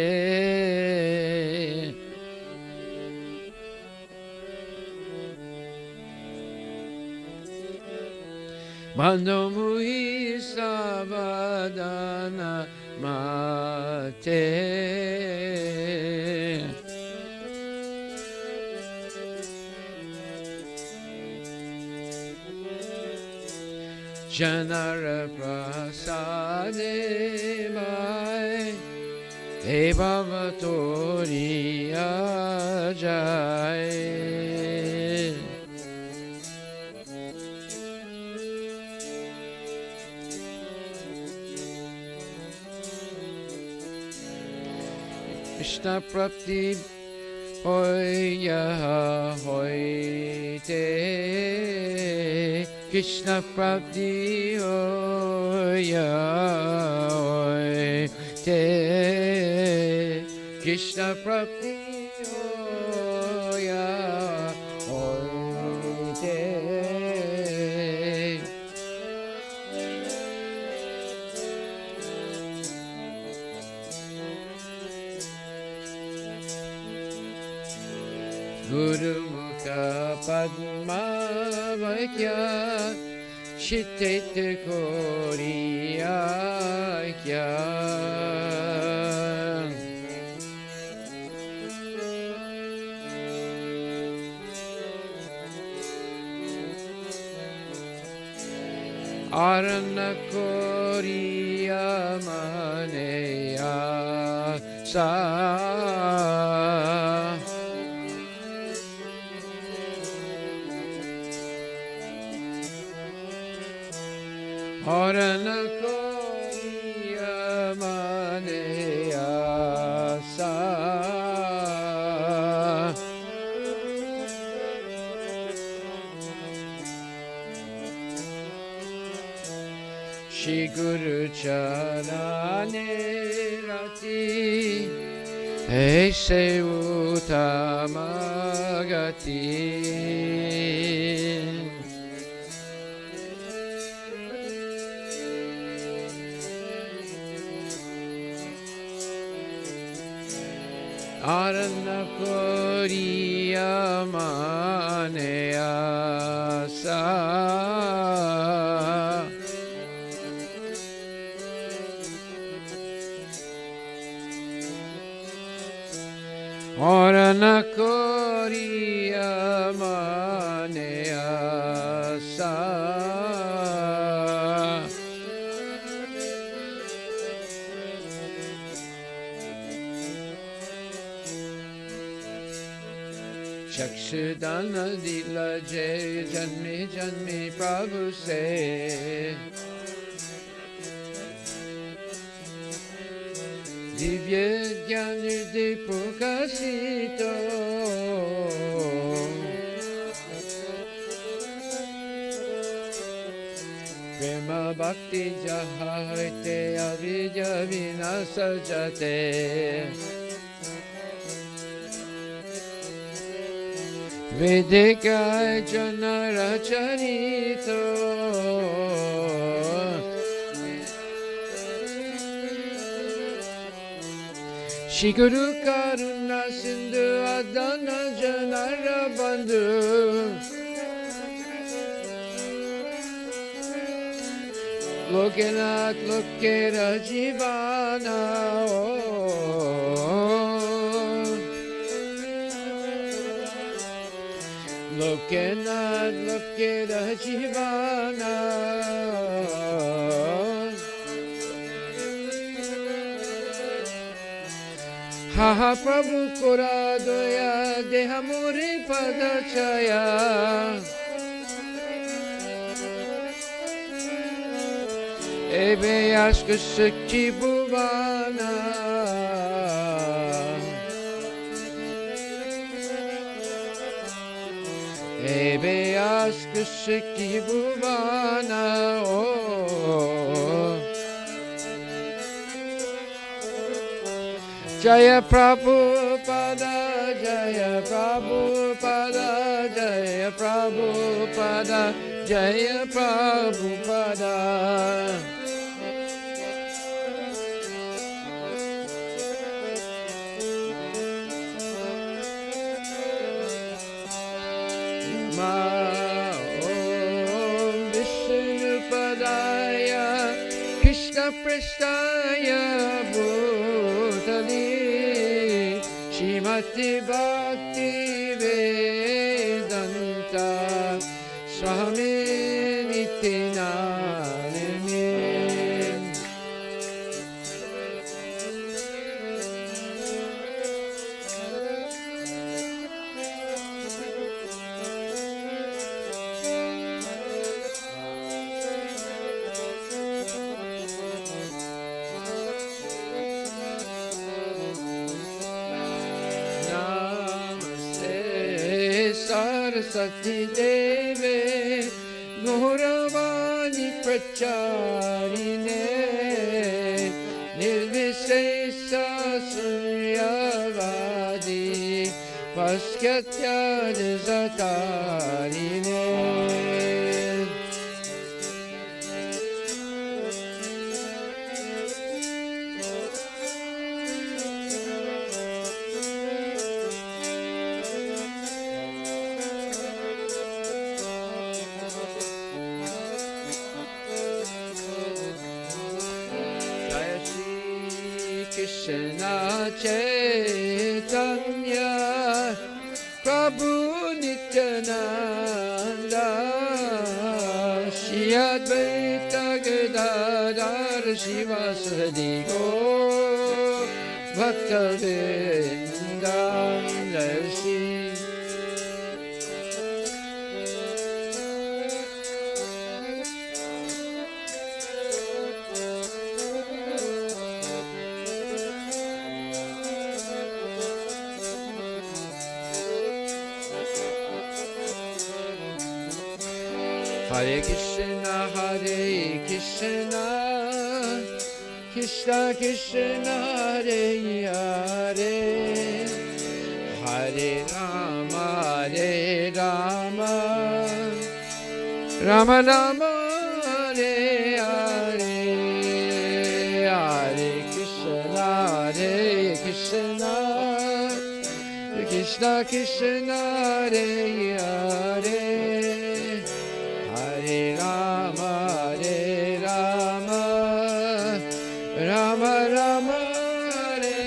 Bando Mui Savadana Mate Janara Prasade Mai Evavatori Ajay Krishna Prapti Hoya Hoite Krishna Prapti Hoya Hoite Krishna Prapti Hoya Hoite Guru Mukha Padma Vakya Chitte Koriya Kya Arana Koriya Maneya Sa Arana Koriya Maneya Sa Shri Guru Charane Rati Aise Uttamagati Arana Koriya Maneya Sa Arana Koriya Yamaneyasa. चक्षुदान दिल जय जन्मे जन्मे प्रभु से दिव्य ज्ञान दे प्रकाशित प्रेम भक्ति जहाँ होते अविज विनाश जाते Vedika Janaracharito Shiguru Karuna Sindhu Adana Janara Bandhu Lokanath Lokera Jivana Lokanath Lokera Jivana Ha Prabhu Kora Doya Deha More Padachaya Ebe Ashka Shakti Bhuvana Ebe Ashka Shakti Bhuvana Jaya Prabhupada, Jaya Prabhupada, Jaya Prabhupada, Jaya Prabhupada. Ma Om Vishnupadaya, Krishna Prestaya Bhutali, Shrimati Bhakti Vedanta Swami Nityananda. Saraswati Deve Gauravani Pracharine Nirvishesha Sunyavadi Paskatya Jatarine Krishna Chaitanya Prabhu Nityananda Shri Advaita Gadadhar Shivasadi Gaur Bhakta Vrinda Shri Hare Krishna, Krishna Krishna, Hare Hare, Hare Rama, Rama Rama, Hare Hare, Hare Krishna, Krishna Krishna, Hare Hare. Hare Rama, Rama Rama, Hare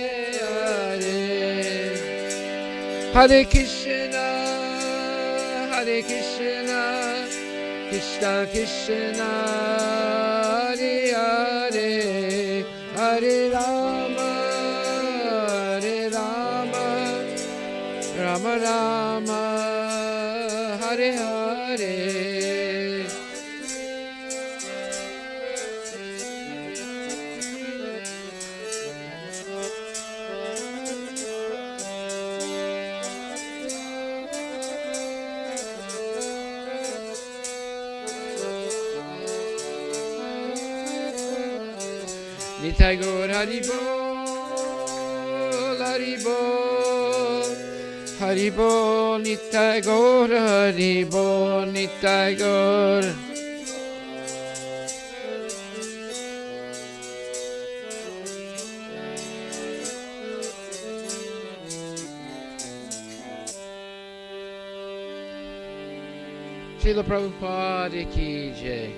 Hare. Hare Krishna, Hare Krishna, Krishna Krishna, Hare Hare, Hare Rama, Hare Rama, Rama Rama, Hare Hare. Nitai Gaur Hari Bol, Hari Bol, Hari Bol, Nitai Gaur Hari Bol, Nitai Gaur. Srila Prabhupada ki jai.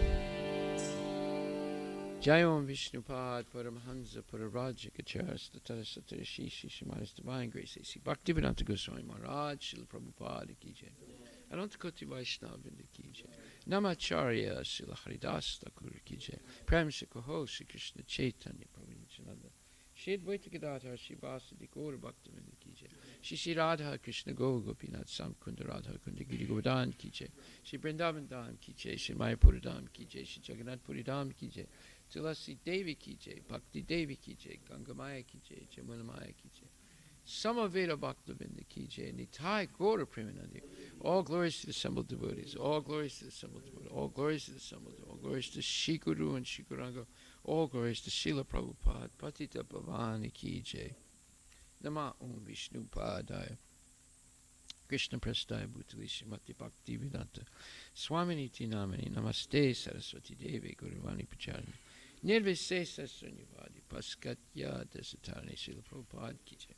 Jai Om Vishnupad Paramahansa Pararajikacharya Statara Satara Shishi Shamaris Divine Grace A.C. Bhaktivedanta Goswami Maharaj Srila Prabhupada ki jai. Anantakoti Vaishnavrinda ki jai. Namacharya Srila Haridas Thakur ki jai. Prem Shikoho Sri Krishna Chaitanya Prabhu Nityananda Shri Advaita Gadadhar Shri Vasudeva Gaura Bhaktivedanta ki jai. Shri Radha Krishna Go Gopinath Samkunda Radha Kunda Giri Govardhan ki jai. Shri Vrindavan Dham ki jai. Shri Mayapur Dham ki jai. Shri Jagannath Puri Dham ki jai. Tulasi Devi ki jai, Bhakti Devi ki jai, Gangamaya ki jai, Jamunamaya ki jai, Samaveda Bhaktavinda ki jai, Nitai Gaura Premanandi. All glories to the assembled devotees, all glories to the assembled devotees, all glories to the assembled devotees, all glories to Shikuru and Shikuranga, all glories to Srila Prabhupada, Patita Bhavani ki jai. Nama Om Vishnu Padaya. Krishna Prastaya Bhutali Srimati Bhakti Vedanta Swaminiti Namani Namaste Saraswati Devi Guruvani Pacharini Nirvisesa Sunyavadi Paskatya Desatani Srila Prabhupada ki jai.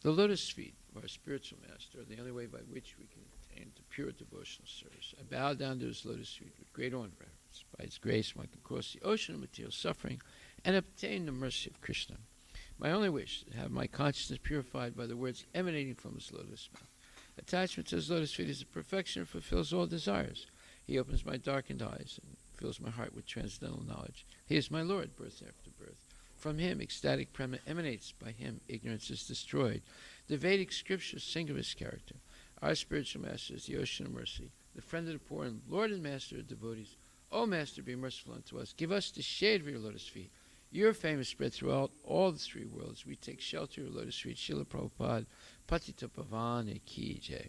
The lotus feet of our spiritual master are the only way by which we can attain to pure devotional service. I bow down to his lotus feet with great honor and reverence. By his grace one can cross the ocean of material suffering and obtain the mercy of Krishna. My only wish is to have my consciousness purified by the words emanating from his lotus mouth. Attachment to his lotus feet is a perfection and fulfills all desires. He opens my darkened eyes and fills my heart with transcendental knowledge. He is my Lord, birth after birth. From him, ecstatic prema emanates. By him, ignorance is destroyed. The Vedic scriptures sing of his character. Our spiritual master is the ocean of mercy, the friend of the poor, and Lord and master of devotees. O Master, be merciful unto us. Give us the shade of your lotus feet. Your fame is spread throughout all the three worlds. We take shelter of your lotus feet. Srila Prabhupada, Patita Pavani ki jai.